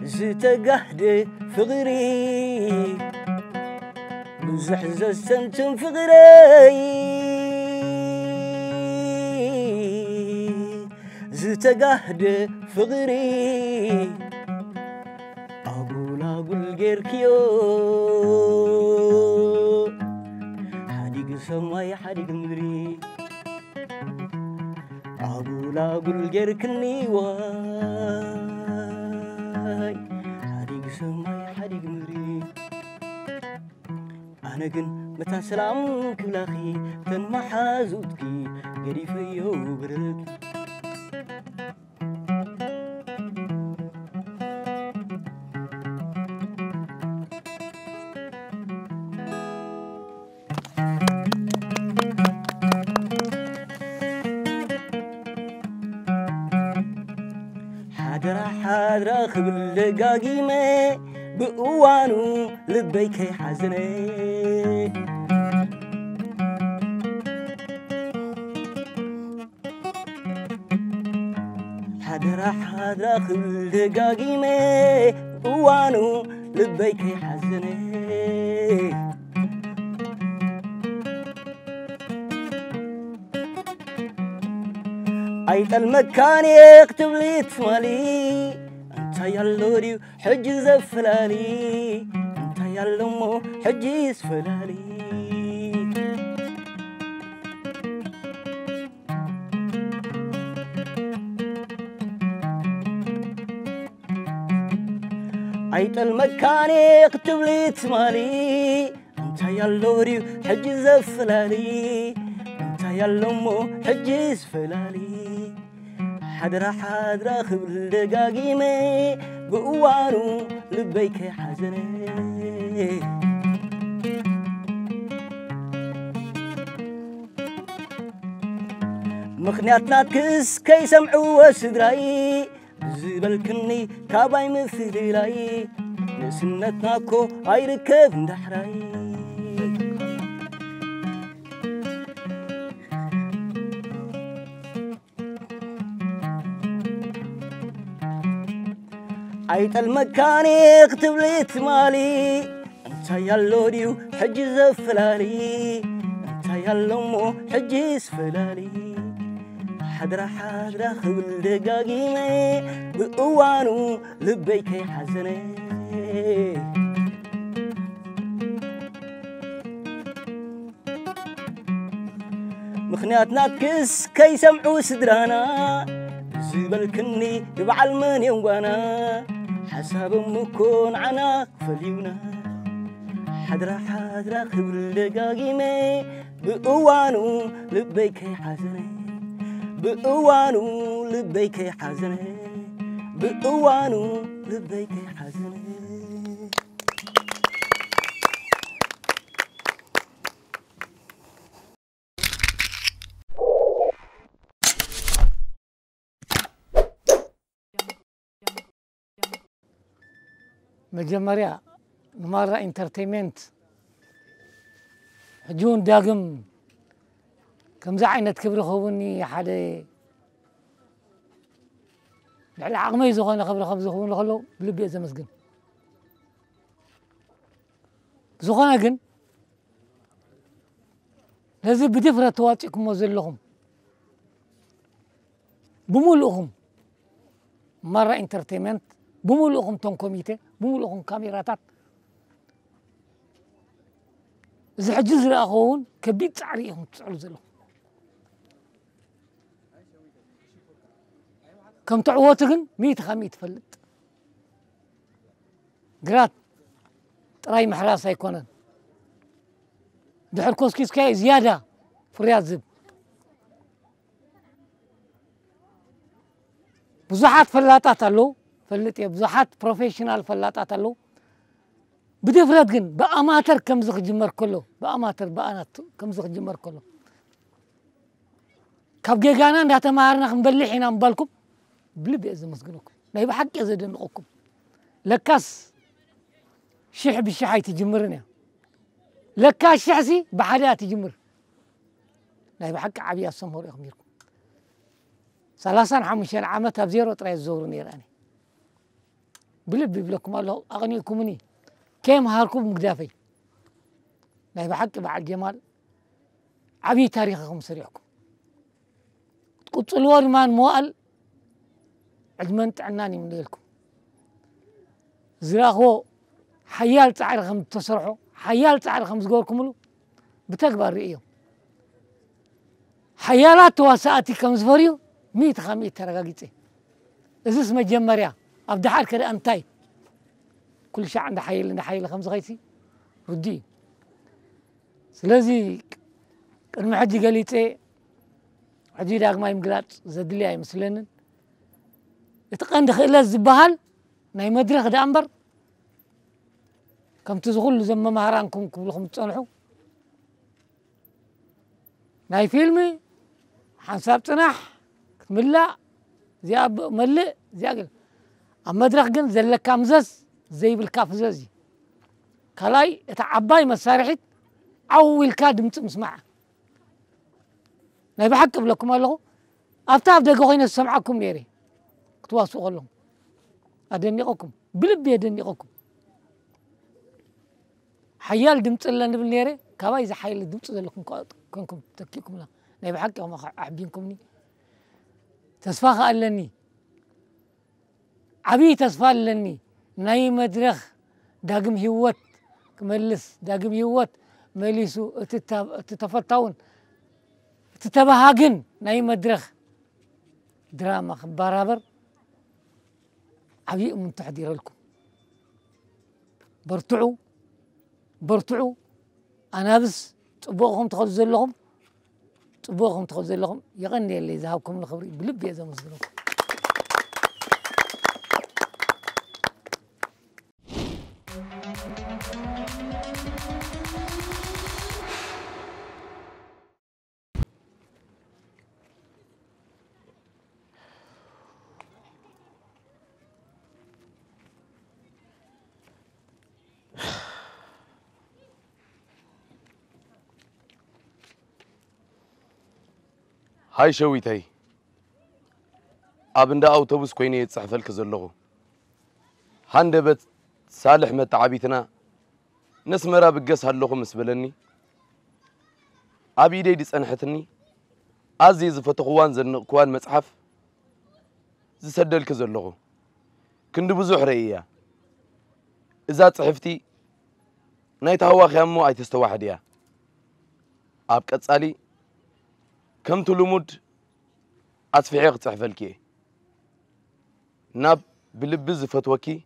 Speaker 8: زتقهد في غري بوزحز السنتم في غري زتقهد في غري أقول غيركيو سماي حريق مدري أقول غيركني واي حريق سماي حريق مدري أنا كن متى سلام كبلاخي تنمحازوتكي قريفيو برلكي حادرة خبل دقاقيمة بقوانو لبيكي حزني حادرة خبل دقاقيمة بقوانو لبيكي حزني أيت المكان يكتب لي تمالي أنت يالوري حج زفلالي أنت يالمو حج يسفلالي أيت المكان يكتب لي تمالي أنت يالوري حج زفلالي أنت يالمو حج يسفلالي حدرة خبل دقاقيمي بقوانو لبيكي حزني مخنياتنا تكس كي سمعوا سدراي زبالكني كاباي مثلي لاي نسنتنا كو هاي ركب ندحراي أيت المكان يكتب لي تمالي أنت يالوريو حج زفلالي أنت يالمو حج يسفلالي حدرة خبل دقاقيمي بقوانو لبيكي حزني مخنياتنا تكس كي سمعوا سدرانا زبالكني يبعل من يوانا حساب مكون عنا فليونا حدرة خبل دقاقيمي بقوانو لبيكي حزني بقوانو لبيكي حزني بقوانو لبيكي حزني
Speaker 9: مجمريا نمارا انترتينمنت حجون داقم كم زعينة كبر خووني حدا لعل عقمي زخون خبر خبز زخون خلو بلبي إذا مسجن زخون أجن لازم بدفرة تواجهكم وزلهم بمولهم مرة انترتينمنت بمولهم تون كوميتي بمولهم كاميراتات إذا حجز رأخون كبيت عليهم تسألوا زلهم كم تعوتهن 100 فلت قرات راي محراسة يكونن دحر كوسكيس كاي زيادة فريات زب بزحات فلاتات اللو فلت بزحات بروفيشنال فلاتات اللو بدفرت جن بأماتر كم زخ جمر كله بأماتر بأنات كم زخ جمر كله كاب جيجانا ده تمارنا خنبلحين عم بالكم بلب إذا مسجنكم لا يبقى حق إذا دنقكم لكاس شح بالشحاي تجمرنا لكاس شحسي بحدات تجمر لا يبقى حق عبي السمهور يخميركم 35 عامة بزيرو ترى الزور نيراني بلب بلكم الله أغنيكمني كم هاركم مقدافي لا يبقى حق بعد جمال عبي تاريخكم سريعكم تقول مان موال عجمنت عناني من ليلكم زراخو حيال تعال خم تسرحوا حيال تعال خمس جوركم له بتكبر رئيهم حيالات واساتي كم زفريو 100 ترقاقيتي إذا اسمه جمريا أبدا حال كده أنتاي كل شيء عنده حيل 5 غيتي ردي سلازي المحجي قاليتي حجي داق ما يمقلات زدلي أي مسلنن يتقند خيلا الزبهال ناي مدرخ دا أمبر كم تزغلوا زم مهرانكم كلكم تصنحوا ناي فيلمي حساب تنح ملا زياب ملء زياقل أما مدرخ جن زلك كامزز زي بالكاف زازي كلاي يتعباي مسارحت أول كادم تسمعه ناي بحكم لكم الله أفتاف دقوين السمعكم يري تواصلوا لهم أدنيقكم بلبي أدنيقكم حيال دمت الله نبل نيري كواي إذا حيال دمت لكم كنكم تكيكم لا نبي حكي أحبينكمني تسفاخ ألني عبي تسفا لني ناي مدرخ داقم هيوت كملس داقم هيوت مليسو تتفتاون تتبهاجن ناي مدرخ دراما برابر عبي من تحضير لكم برتعوا أنا بس تبوغهم تخزل لهم يغني اللي ذهبكم الخبري بلب يا زمزلكم
Speaker 10: هاي شويتي أبندا أوتوبوس كويني يتصحفل كزلغو هندبت صالح متعبيتنا نسمرا بقس هاللغو مسبلني أبي ديس أنحتني عزيز فتقوان زن كوان مصحف زسدل كزلغو كند بزوح رئيا إذا صحفتي نايت هوا خيامو أي تستواحديا أبقى تسالي كم تلمود أصفعيق تحفلكي ناب بلبز فتوكي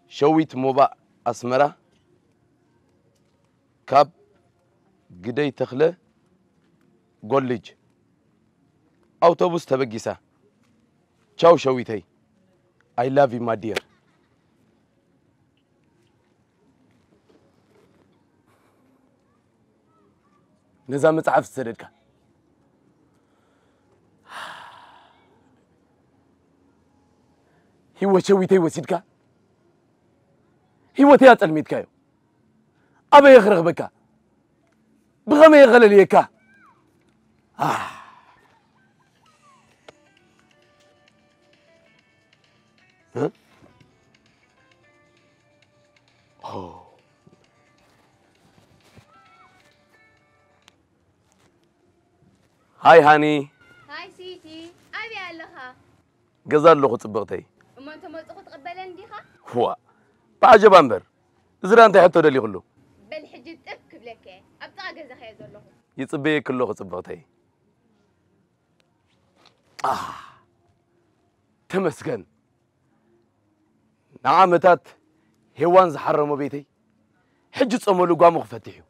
Speaker 10: شويت موبا أسمرة كاب قدي تخلى قولج أوتوبوس تبقيسا تشاو شويتي I love you my dear نظام مصحف سردك هو شويتي وسيدك هو تيات الميتكايو أبا يخرغ بك بغم يغلى ليكا ها هاي هاني
Speaker 11: هاي سيتي أبي علىها
Speaker 10: جزار له خطبتي
Speaker 11: أما أنت ما تقبلن ديها
Speaker 10: هو بعجب أمبر زرا أنت حتى دلي كله
Speaker 11: بالحجة تأكد لك أبتاع جزا خير له
Speaker 10: يصبي كله خطبتي تمسكن نعمتات هوان زحرموا بيتي حج تصملوا قام مفتحوا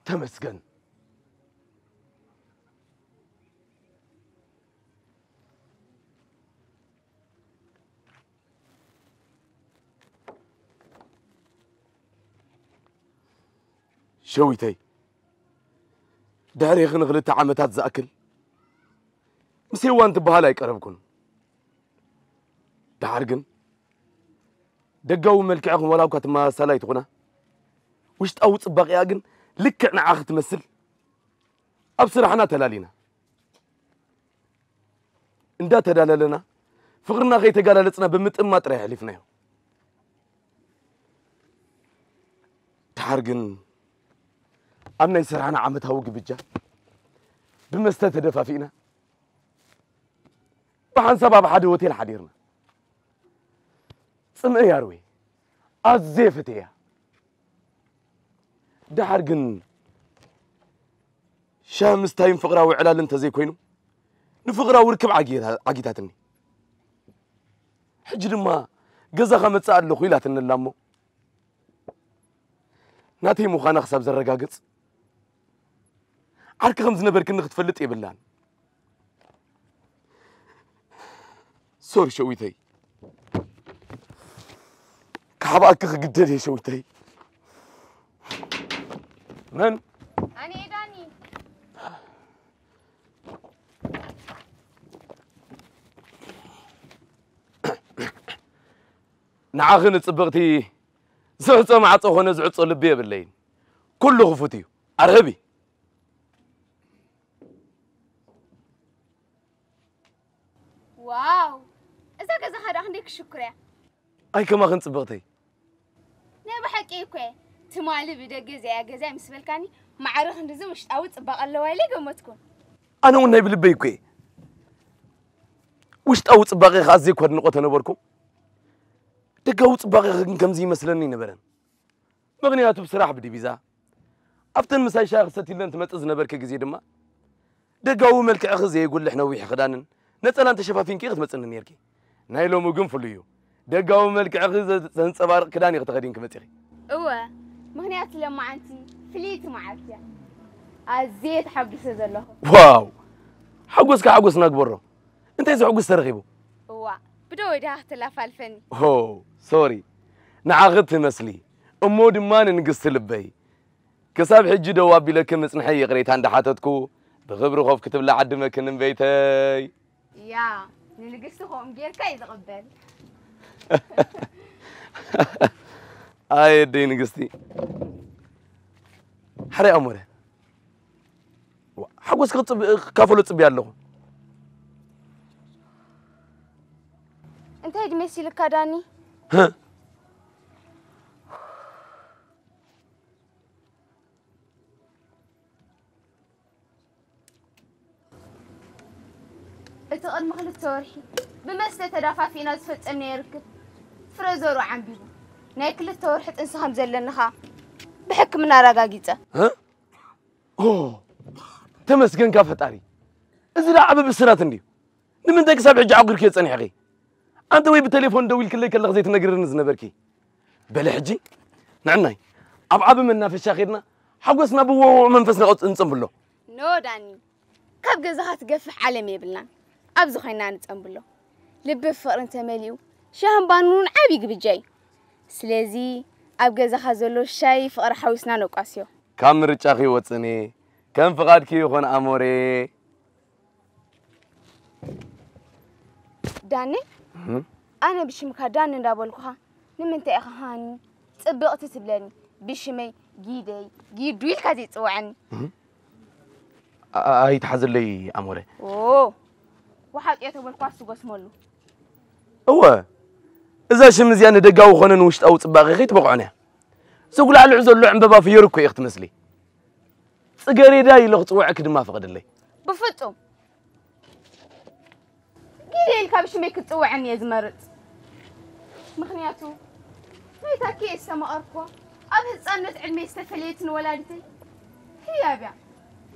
Speaker 10: تمسكن شويتي داري غنغلت عمتات زاكل مسي وان تبهالا يقربكن دارغن دغاو ملكعكم ولا كات ما سلاي تخنا وشت او صباقيا غن لك نعاخ تمثل ابصر حنا تلالينا اندا تداللنا فقرنا غي تغاللصنا بمطما طري حلفنا دارغن أمنا يسرعنا عمتها وقبجة بمستة دفافينا وحن سبب حد وتيل حديرنا سمع يا روي أزيفتيا ده حرقن شامس تايم فقرا وعلال انت زي كوينو نفقرا وركب عقيداتني حجر ما قزا خمت ساعد لخويلات اللامو ناتي مخانا خساب زرقاقص عارك خمس نبر كنا تفلت إيه بالله سوري شويتي كحباك قدر يا شويتي من
Speaker 11: أنا إداني
Speaker 10: نعاخن صبغتي زعص مع صخونه زعص لبي بالليل كله غفوتي ارهبي
Speaker 11: واو إذا كذا هذا عندك شكرا
Speaker 10: اي كما خن صبغتي
Speaker 11: لا بحكي كوي تمالي بدق زي مسبلكاني معرخ ندزو مش او صبغ الله ويلي قمتكم
Speaker 10: انا وناي بلبي كوي وش او صبغي خازي كود نقطه نبركم دقاو صبغي كم زي مسلني نبرن مغنياتو بصراحه بدي فيزا افتن مساي شاخصتي لن تمطز نبرك غزي دما دقاو ملك اخذ يقول لحنا ويح خدانن نصلا انت شفافين كي تمصن نيركي نايلو مغن فليو دقاو ملك اخذ زنصبار كداني تخدين كمصري
Speaker 11: اوا مغنيات لما انتي فليت معاك ازيت حبس زلخ
Speaker 10: واو حقوسك حقوسنا كبرو انت اذا حقوس ترغيبو
Speaker 11: اوا بدو ده اختلاف الفني
Speaker 10: هو سوري نعاغت مسلي امو دمان نقص لبي كساب حجي دوابي لك مصنحي قريت عند حاتتكو بغبر خوف كتب لعد مكن بيتي
Speaker 11: يا نلقستهم غير كاي يتقبل
Speaker 10: اي دي نقستي حري امره حقوس كافلو صبي يالله
Speaker 11: انت هيد ميسي لك داني
Speaker 10: ها
Speaker 11: اتقل مخلت تورحي بمسته تدافع في ناس فتمني يركب فرزورو عم ناي كل تورحت انسهم زلنها بحكمنا رقاقيته
Speaker 10: ها اوه تمسكن كافتاري اذا لعب بسرات اندي نمن داك سابع جعقر كي صنح اخي انت وي بالتليفون دويل كلي كل غزيت نغرنز نبركي بلا حجي نعناي ابعب منا في شاخيرنا حقسنا بو منفسنا قص انصمبلو
Speaker 11: نو داني كاب غزها تقفح عالم يبلنا ابزو خينا نصمبلو لب فقر انت مليو شهم بانون عبي بجاي سلازي اب غزها زلو شاي فقر حوسنا نقاسيو
Speaker 10: كم رچاخي وصني كم فقادك يكون اموري
Speaker 11: داني انا بشمك دان ندابلكها نمنت اخهاني صبقت تبلني بشمي جيدويل كازي صوعني
Speaker 10: اي تحزل لي اموري
Speaker 11: اوه وحقيته بالكواس غسملو
Speaker 10: هو اذا شمزيان دغاو خنن وشت او صباغي خيت بقعنا سقول على عزلو عنببا في يركو يخت مسلي صقريدا يلو صوعك دما فقد لي
Speaker 11: بفطم قيل كابش ميك تطوعني يا زمرت مخنياتو ما يتاكي السما أركوا أبه تصنت علمي استفليتن ولادتي هي بيع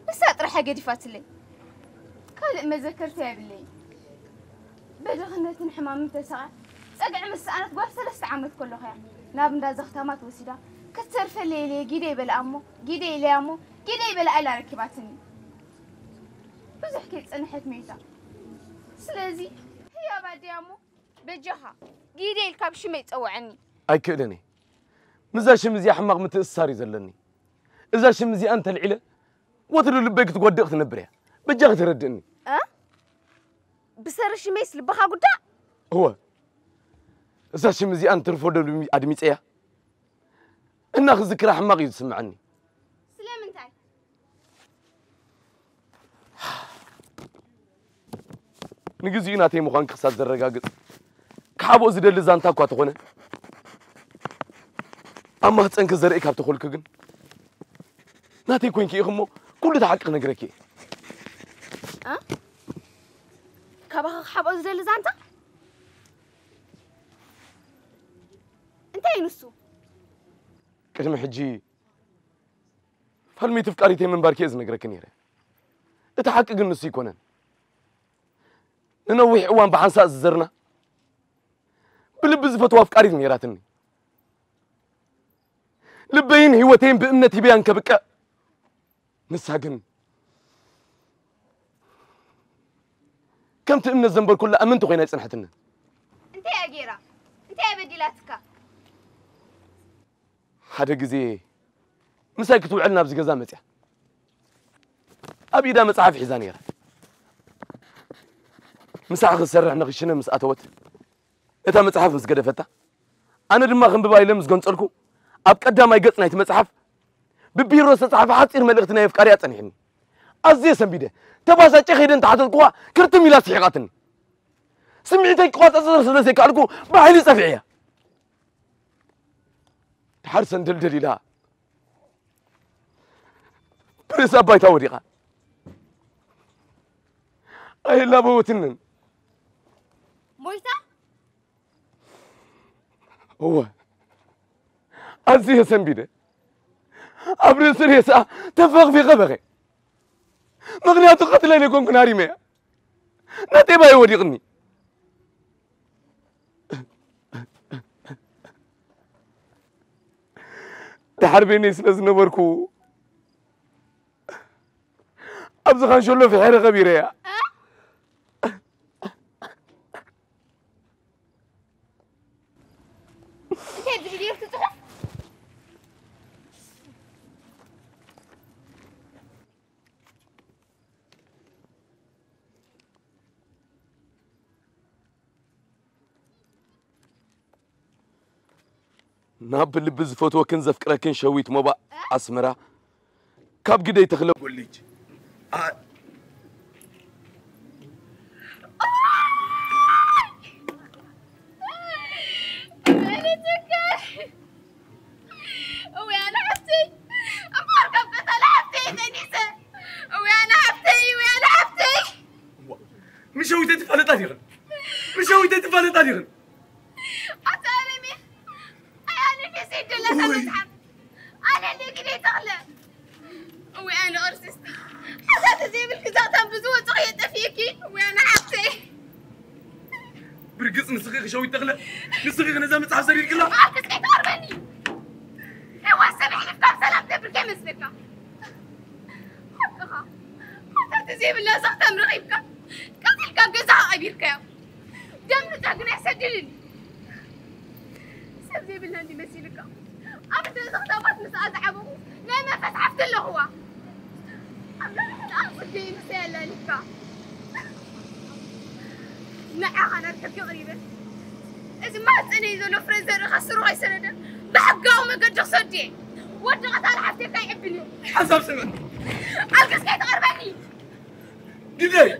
Speaker 11: بس أطرح حاجة دفات لي قال ما ذكرت يا باللي بدغنة حمام تسعة أقع مسألة تقول 3 عامات كله خير ناب دا زختامات وسيدا كتر فليلي جيدي بلا أمو جيدي لي أمو جيدي بلا ألا ركباتني بزح كيت أنحت ميتا سلازي هي بعدي أمو بجها جيدي الكابش ميت أو عني
Speaker 10: أي كدني مزا شمزي حماق متأثر يزلني إذا شمزي أنت العلا وتر لبيك تقول أخت نبريها بجها تردني
Speaker 11: بسر شميس لبخا قدا
Speaker 10: هو إذا شمزي أنت رفض أدميت إيه إن أخذ ذكر حماق يسمعني
Speaker 11: سلام انتاي
Speaker 10: نجزي ناتي مخان كسات زرقاقت كحابو زيد اللي زانتا كوات غنى أما هتسأنك زرقك هبتخول كجن ناتي كوين كي إخمو كل ده حق نجركي
Speaker 11: كابا حابو زيد اللي زانتا انتاي نسو
Speaker 10: كلمة حجي فهل تفكاري تي من باركيز نجركني رأي اتحقق النسو يكونن ننوي حوان بحنساء الزرنا بلبز فتوى أفكاري ميراتني لبين هوتين بأمنتي بيان كبكاء نساقن كم تأمن الزنبر كله أمنتو غينا يسنحتنا
Speaker 11: انت يا جيرا انت يا بديلاتك
Speaker 10: هذا جزي مساكتو علنا بزي جزا متع أبي دا مصحف حزانيرة مساحة السرح نغشنا مسأتوت إتا مصحف مسجدة فتا أنا دما خن بباي لمس قنص لكو أب قدام ما يقصنا يت مصحف ببيرو مصحف حاصير ملختنا يفكاري أصنحني أزي سنبيده تباسا تخيدن تحت القوى كرتم إلى سيقاتني سمعتي قوات أصدر سلسي كالكو بحيلي صفعية حرسن دلدلي لا بريسا بايتا وريقا أي لا بوتنن
Speaker 11: مويتا
Speaker 10: هو أزي سنبيده أبري سريسا تفاق في غبغي مغنيات قتلين يكون كناري ميا ناتي باي وريقني تحربيني سلز نبركو أبزخان شلو في حيرة غبيرة يا ناب اللي بزفوت وكنزف كراكن شويت مبا أسمرة كاب قدي تخلق وليج
Speaker 11: ويانا حفتي أماركب قتل حفتي تنيسة ويانا حفتي
Speaker 10: مش هو تتفعل طريقا مش هو تتفعل طريقا
Speaker 11: أتعلمي أنا في سيد الله تمسحب أنا اللي قدي تغلى ويانا أرسست حتى تزيب الكزاتان بزوة تغيط فيكي ويانا حفتي
Speaker 10: برقص نسخيخ شوي تغلى نسخيخ نزام مصحف سرير كله
Speaker 11: معركز كي تغربني هو السبع لفكام سلام تبركي مسلكا حقها حتى تزيب الله سختم رغيبك قتلك بقزها أبيرك دم نتاقنا يسجلني سبزي بالله اللي مسيلك أبدا سختمات مساعد عبو نايمة فتحفت له هو أقصد جاي مسيالة لك نعا أنا أركبك غريبة إذا ما تسأني ذو فريزر خسروا غي سنة بحقه وما قد صدي ودغت على حفتي كي يحبني
Speaker 10: حسب سمع
Speaker 11: ألقس كي تغربني
Speaker 10: قدي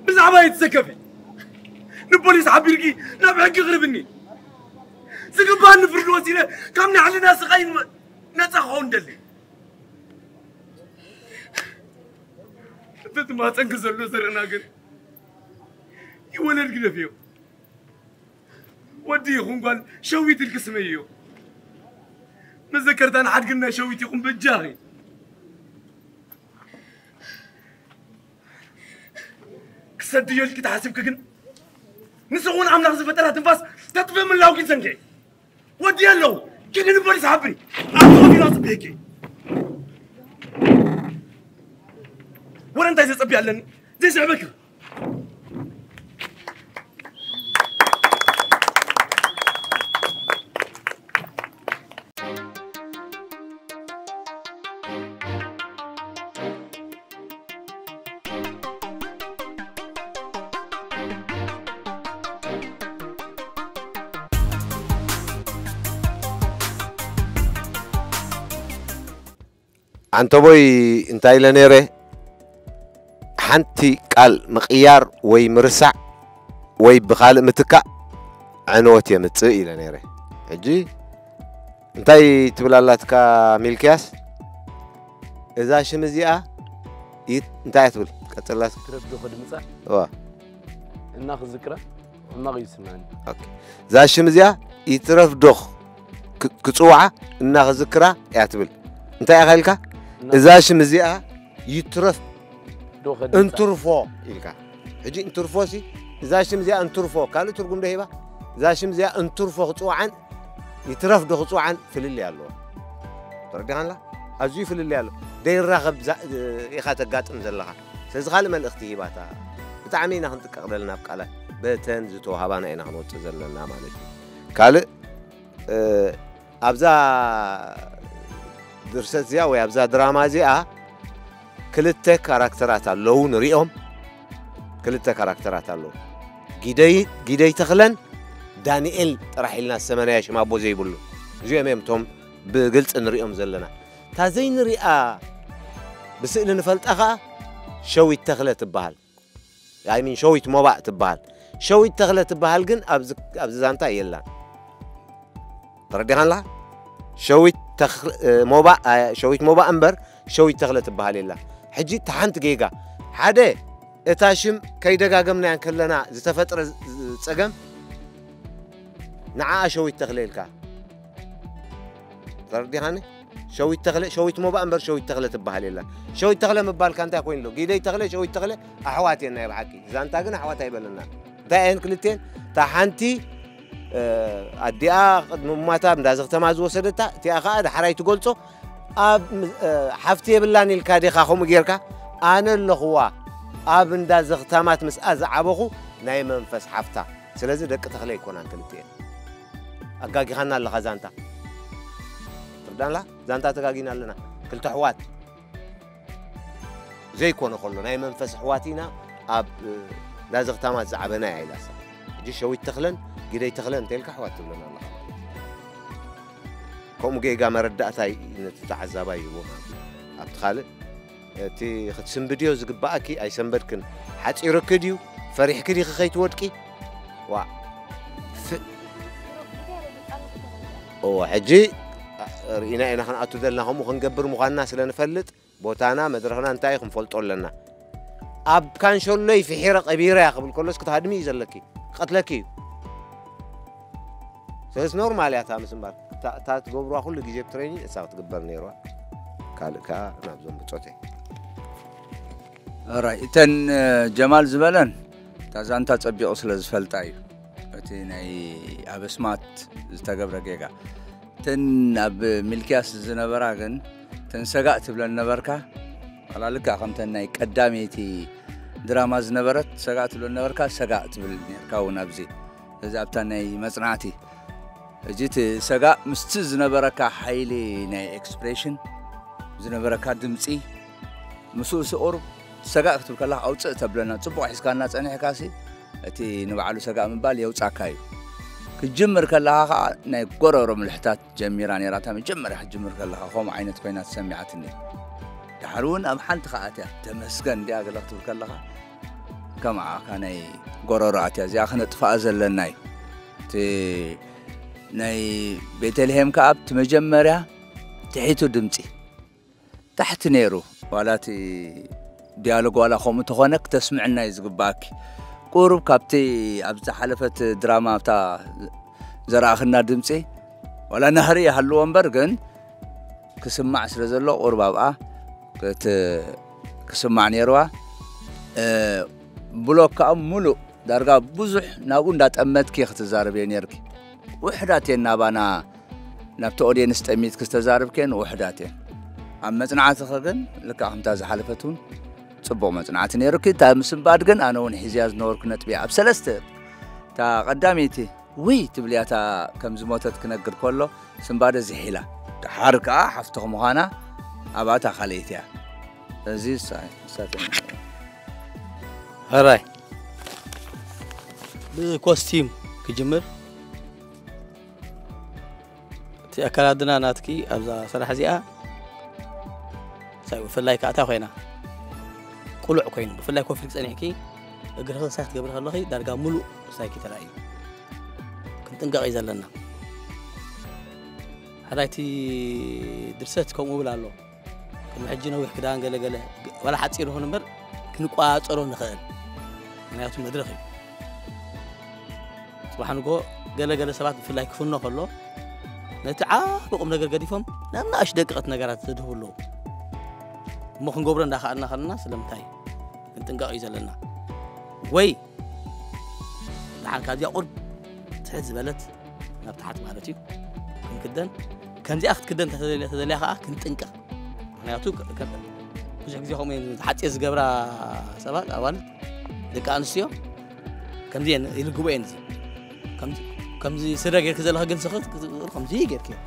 Speaker 10: بزعبا يتسكفي نبوليس عبيركي نبحق يغربني سقبان نفرد وسيلة كامني على ناس غاين نسخون دلي ما تنقز له زرنا قل يولد كده فيه ودي يخون قال شويت القسمية ما ذكرت أنا حد قلنا شويت يخون بالجاغي كسدي يلك تحاسب كجن نسوون عم نغزف فترة تنفاس تطفي من لاوكي سنجي ودي له كنا نبغى نسحبني أطفي راس بيكي ولا أنت إذا تصبي علني زي شعبك
Speaker 5: أنت بوي أنت إلى نيره حنتي قال مقيار وي مرسع وي بخال متكا عنوت يمت إلى نيره حجي أنتي تبلالاتك ميلكياس إذا شمزيا أنتي تقول كتلات
Speaker 10: تردو خد مسا ناخذ ذكرى ما غيسمعني
Speaker 5: أوكي إذا شمزيا يترف دخ كصوعة ناخذ ذكرى يعتبل أنتي أخيلك إذا شمزيا يترف انترفو إلك حجي انترفو سي إذا شمزيا انترفو قالوا ترقم ده هبا إذا شمزيا انترفو خطوعا يترف ده خطوعا في اللي قالوا تردي عنلا أزوي في اللي قالوا دير راغب إخاتك قات مزلها سيزغال من الاختيباتا بتعمينا هنتك أقبلنا بقالا بتن زتو هبانا إنا هنوت زلنا مالتي قال أبزا درست زيا ويابزا دراما زيا كلتا كاركترات اللو نريهم كلتا كاركترات اللو جدي تخلن دانيال راح لنا السمانية شما بو زي بلو زي ميمتهم بقلت نريهم زلنا تازين رئا بسئل نفلت أخا شوي تخلة تبهال يعني من شوي موبع تبهال شوي تخلة تبهال جن أبزانتا يلا ترديها لا شوي موبع شوي موبع أمبر شوي تخلة تبهال يلا حجي تحنت جيجا حدا اتاشم كي دقاقمنا يعني كلنا زي فترة سقم نعا شوي تخليلك ترديها شوي تغلى شوي موبا أمبر شوي تغلى تبهال الله شوي تغلى مبال كان تاكوين له جيدي تغلى شوي تغلى أحواتي أنا بحكي إذا أنت أجن أحواتي يبلنا داين كلتين تحنتي أديا ما تاب دازق تماز وسدتا تي أخاد حراي تقولته أب حفتي بالله الكادي خاخو مجيركا أنا اللي هو أب دازق تمات مس أزعبه نايم منفس حفتا سلازم دك تغلى يكون عن كلتين أجاكي خنا اللي خزانتا دان لا زانتا تقاقينا لنا كلت حوات زي كونه خلنا ناي منفس حواتينا اب لازق تامات زعبنا يا إلاسا جي شوي تخلن قيدي تخلن تلك حوات لنا الله كوم جيجا مردأتاي نتتعذبا يبوها ابتخالق تي خد سنبديو زقباكي اي سنبدكن حتى يركديو فريح كدي خيت ودكي حجي رينا إنا خن أتودلناهم وخنجبر مخنا سلنا نفلت بوتانا مدرخنا انتاي خنفلت لنا أب كان شلي في حيرة كبيرة يا قبل كل سكت هدمي يزلكي قتلكي سيس نورمال يا تام سنبار تا تجبروا أخو اللي جيب تريني ساعة تجبر نيروا كا نابزون بتصوتي
Speaker 3: رأيتن جمال زبالن تازانتا تبي أصل زفلتاي أتيني أبسمات زتجبر جيجا تن أب ملكياس زنبراغن تن سقعت بلا النبركة على لك أقمتناي قداميتي دراما زنبرت سقعت بلا النبركة سقعت بالنيركاو نبزي إذا أبتناي مصنعتي جيت سقع مستز نبركة حيلي ناي إكسبريشن زنبركة دمسي مسوس أورب سقعت بكلا أو تبلنا تصبح حسكان ناس أنا حكاسي أتي نبعلو سقع من بالي أو تعكاي كجمر كلها ناي قرر من الحتات جميراني راتها من جمر كلها خوم عينت بينات سمعتني دحرون أم حنت خاتها تمسكن دي أقلقت كلها كما كان قرراتها زي أخنا تفازل لناي تي ناي بيتلهم كأب تمجمرها تحيتو دمتي تحت نيرو ولاتي ديالوج ولا خم تخونك تسمعنا يزقباك قرب كابتي أبز حلفت دراما بتاع زراخنا دمسي ولا نهري هاللون برجن كسمع سرزلو قرب أبقى كسمعني روا بلوك ملو درجة بزح نقول دات أمت كي اختزارب ينيرك وحداتين نابانا نبتقولي نستميت كستزارب كين وحداتين أما صنعات خرجن لك أهم تاز حلفتون صبوا ما صنعات نيرك تا مسم بعدجن أنا ونحزياز نور كنا تبيع بسلسته تا قداميتي وي تبليا تا كم زموتت كنقر كله سنبادة زحيلة حركة حفتهم هنا أبعتها خليتها لذيذ ساتين
Speaker 4: هراي بكوستيم كجمر تي أكلادنا ناتكي أبزا صراحة زيها سايو فلاي كأتا خوينا قلع كوين فلاي كو فليكس أنيكي أقرأ ساعات قبل الله درجة ملو سايكي تراي كنت نقع يزلنا هرايتي درستكم وبلا الله كم حجنا ويحكدان قال ولا حد يصير هون مر كنقوا أصرون نخيل أنا أتوم مدرخي سبحان الله قال سبعة في الله يكفونه كله نتعب بقوم نقدر قديفهم لما أشدق قط نقرات تدهوا له ممكن قبرنا دخلنا خلنا سلمتاي كنت نقع يزلنا وي لحن كذي أقرب تحز بلد نفتحت مالتي كدن كان زي أخت كدن تدلي أخا كنت نقع أنا أتوك كذا مش كذي هم حتى يزقبرا سبعة أول دك أنسيو كم زي يلقوا زي كم زي سرقة غير كذا لها جنس خط كم زي غير كذا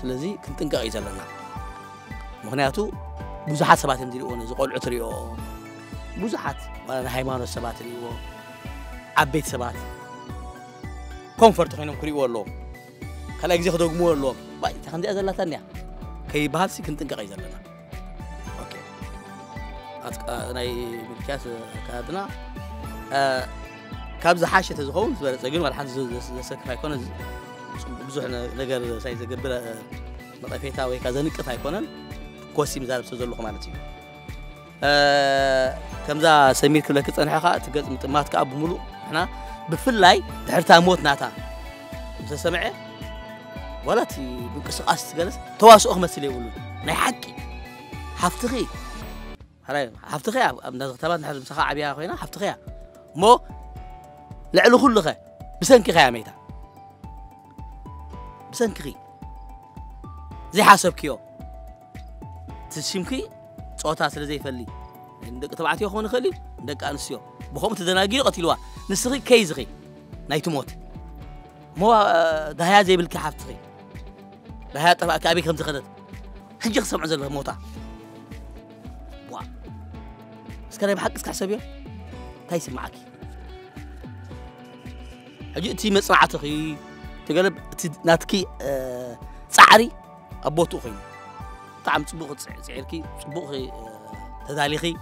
Speaker 4: سلزي كنت نقع يزلنا مغنياتو بزحات سبات مديرون زقول عطريو بزحات وانا هيمان السبات ريو عبيت سبات كومفورت خينهم كريو والله خلا يجي خدوق مو والله باي تخندي أزلنا ثانية كي بهالسي كنت نقع يزلنا اوكي أنا بالكاس كادنا كابز حاشة تزخون تقول ما الحين زسك هيكون بزح نجار سايز قبل نطفيتها ويكذا نقطع هيكونن كوسي مزارب سوزلو خمانتي كمزا سمير كله كصنح خا تقص مطمات كاب ملو احنا بفلاي دحرتا موت ناتا مسسمعه ولاتي بقصقاس تجلس تواصو خمس لي يقولوا ناي حقي حفتخي هراي حفتخي ابن تبات نحل مسخا عبيا خوينا حفتخي مو لعلو كل خا بسنكي خا ميتا بسنكي زي حسب كيو تشمكي صوتا سلازي يفلي دق تبعتي يخون خلي دق انسيو بخوم تدناغي قتلوا نسخي كيزغي نايت موت مو دهيا زي بالكحفتخي دهيا طبع كابي كم تخدت حجي سمع زل موتا وا اسكري بحق اسك حسابيو تايس معاكي حجي تي مصعتخي تقلب ناتكي صعري ابوتو خي طعم صبوخ سعيركي صبوخ تداليخي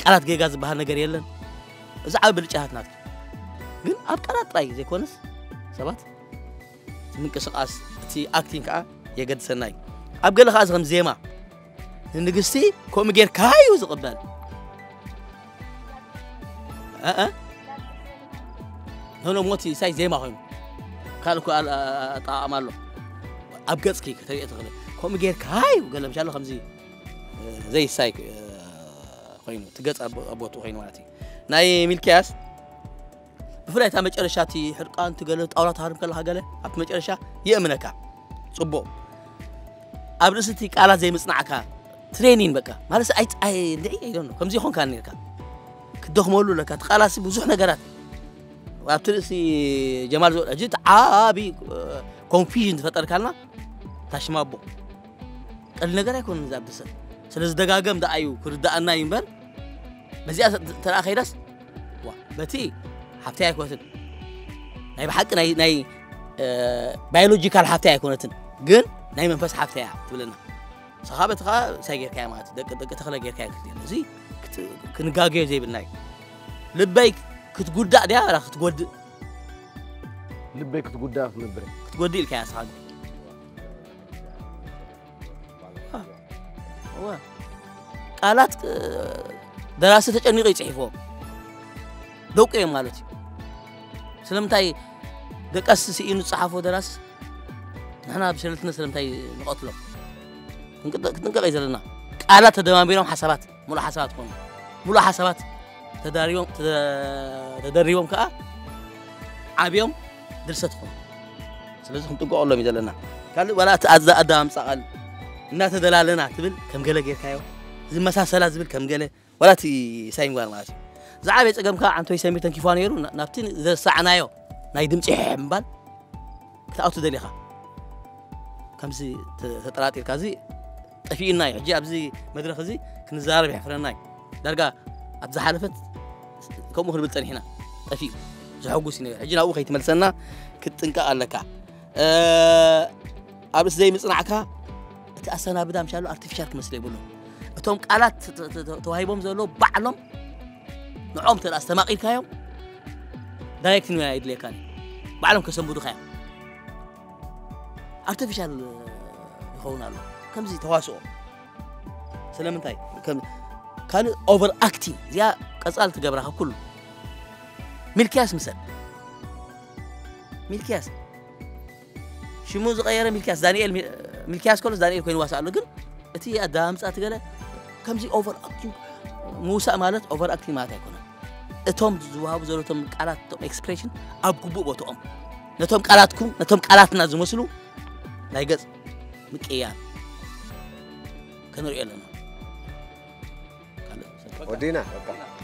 Speaker 4: قالات جيجاز بهال ነገር የለን እዛ ዓብ ብልጫሃት ናት ግን ኣብ ቀራት ጥራይ ዘይኮነስ ሰባት ምንቅስቃስ እቲ አክቲንግ ከዓ የገድሰናይ ኣብ ገለ ከዓ ዝኸም ዜማ ንግስቲ ከም ጌር ካዩ ዝቕበል ኖ ሞቲ ሳይ ዜማ ኮይኑ ካልኩ ኣጣማሎ ኣብ ገጽኪ ከተሪእ ትኽእል كم غير كاي وقال مشالو خمزي زي السايك خوينو تقص ابوتو خوينو مالتي ناي ملكياس بفلايت مጨረሻቲ ሕርቃን ትገለ ጣውላት ሃርም ከለኻ ገለ ኣብ መጨረሻ የእምነካ ጽቦ ኣብ ርስቲ ቃላት ዘይ ምጽናዕካ ትሬኒንግ በቃ ማለት አይ እንደይ አይዶን ከምዚ ኾን ካን ነርካ ክደኽመሉ ለካ ተቃላሲ ብዙሕ ነገራት ኣብ ትርሲ ጀማል ዘው እጅት ዓቢ ኮንፊዥን ተፈጠርካልና ታሽማቦ قال نجار يكون زابدس سلز دقاقم دا أيو كرداءنا ينبر بزي ترى خيرس وا بتي حفتي يكونتن ناي بحق ناي بيولوجيكال حفتي يكونتن جن ناي منفس حفتي تقولنا صحابة خا ساير كيامات دق تخلق غير كيا كتير زي كنقاقي زي بالناي لبيك كتقول دا ديا راح تقول
Speaker 10: لبيك تقول دا في نبرة
Speaker 4: تقول دي الكياس هذا ቃላት ደራሲ ተጨኒቆ ይጽሕፎም ደውቀ ማለት እዩ ስለምንታይ ደቀስ ሲኢኑ ጽሓፎ ደራሲ ንሕና ብሸለልትና ስለምንታይ ንቐትሎም ክንጥንቀቕ እዩ ዘለና ቃላት ተደማሚሮም ሓሳባት ሙሉእ ሓሳባት ኮኑ ሙሉእ ሓሳባት ተደሪቦም ከዓ ዓብዮም ድርሰት ኮኑ ስለዚ ክንጥንቀቐሎም እዩ ዘለና ካልእ ዋላ እቲ ኣዳምፃ ቃል እናተደላለና ትብል ከም ገለ ጌርካዮ ዝመሳሰላ ዝብል ከም ገለ ዋላ እቲ ሳይ ምግባር ማለት እዩ ዝዓበየ ፀገም ከዓ ዓንቶይ ሰሚር ተንኪፏ ነይሩ ናብቲ ዘሳዕናዮ ናይ ድምፂ ምባል ክትኣቱ ደሊኻ ከምዚ ተጠራጢርካ እዚ ጠፊእና እዩ ሕጂ ኣብዚ መድረኽ እዚ ክንዛረብ ይሕፍረና እዩ ዳርጋ ኣብ ዝሓለፈት ከምኡ ክንብል ፀኒሕና ጠፊኡ ዝሐጉስ እዩ ነገር ሕጂ ናብኡ ከይትመልሰና ክትጥንቀቕ ኣለካ ኣብ ርእሲ ዘይምፅናዕካ እቲ ኣሰናብዳ ምሻሉ ኣርቲፊሻል ክመስለ ይብሉ እቶም ቃላት ተዋሂቦም ዘሎ ባዕሎም ንዖም ተላ ኣስተማቒልካዮም ዳይሬክት ንያ ይድልየካኒ ባዕሎም ከሰንብዱካዮም ኣርቲፊሻል ይኸውን ኣሎ ከምዚ ተዋስኦ ስለምንታይ ካልእ ኦቨር ኣክቲንግ እዚኣ ቀፃል ትገብራኻ ኩሉ ሚልክያስ ምሰል ሚልክያስ ሽሙ ዝቐየረ ሚልክያስ ዳንኤል ሚልክያስ ኮሎስ ዳንኤል ኮይኑ ዋሳ ኣሎ ግን እቲ ኣዳምፃ ትገለ ከምዚ ኦቨር ኣክቲንግ ምውሳእ ማለት ኦቨር ኣክቲንግ ማለት ኣይኮነን እቶም ዝወሃቡ ዘለቶም ቃላት እቶም ኤክስፕሬሽን ኣብ ግቡእ ቦትኦም ነቶም ቃላትኩም ነቶም ቃላትና ዝመስሉ ናይ ገጽ ምቅያር ክንሪኦ ኣለና
Speaker 5: ወዲና በቃ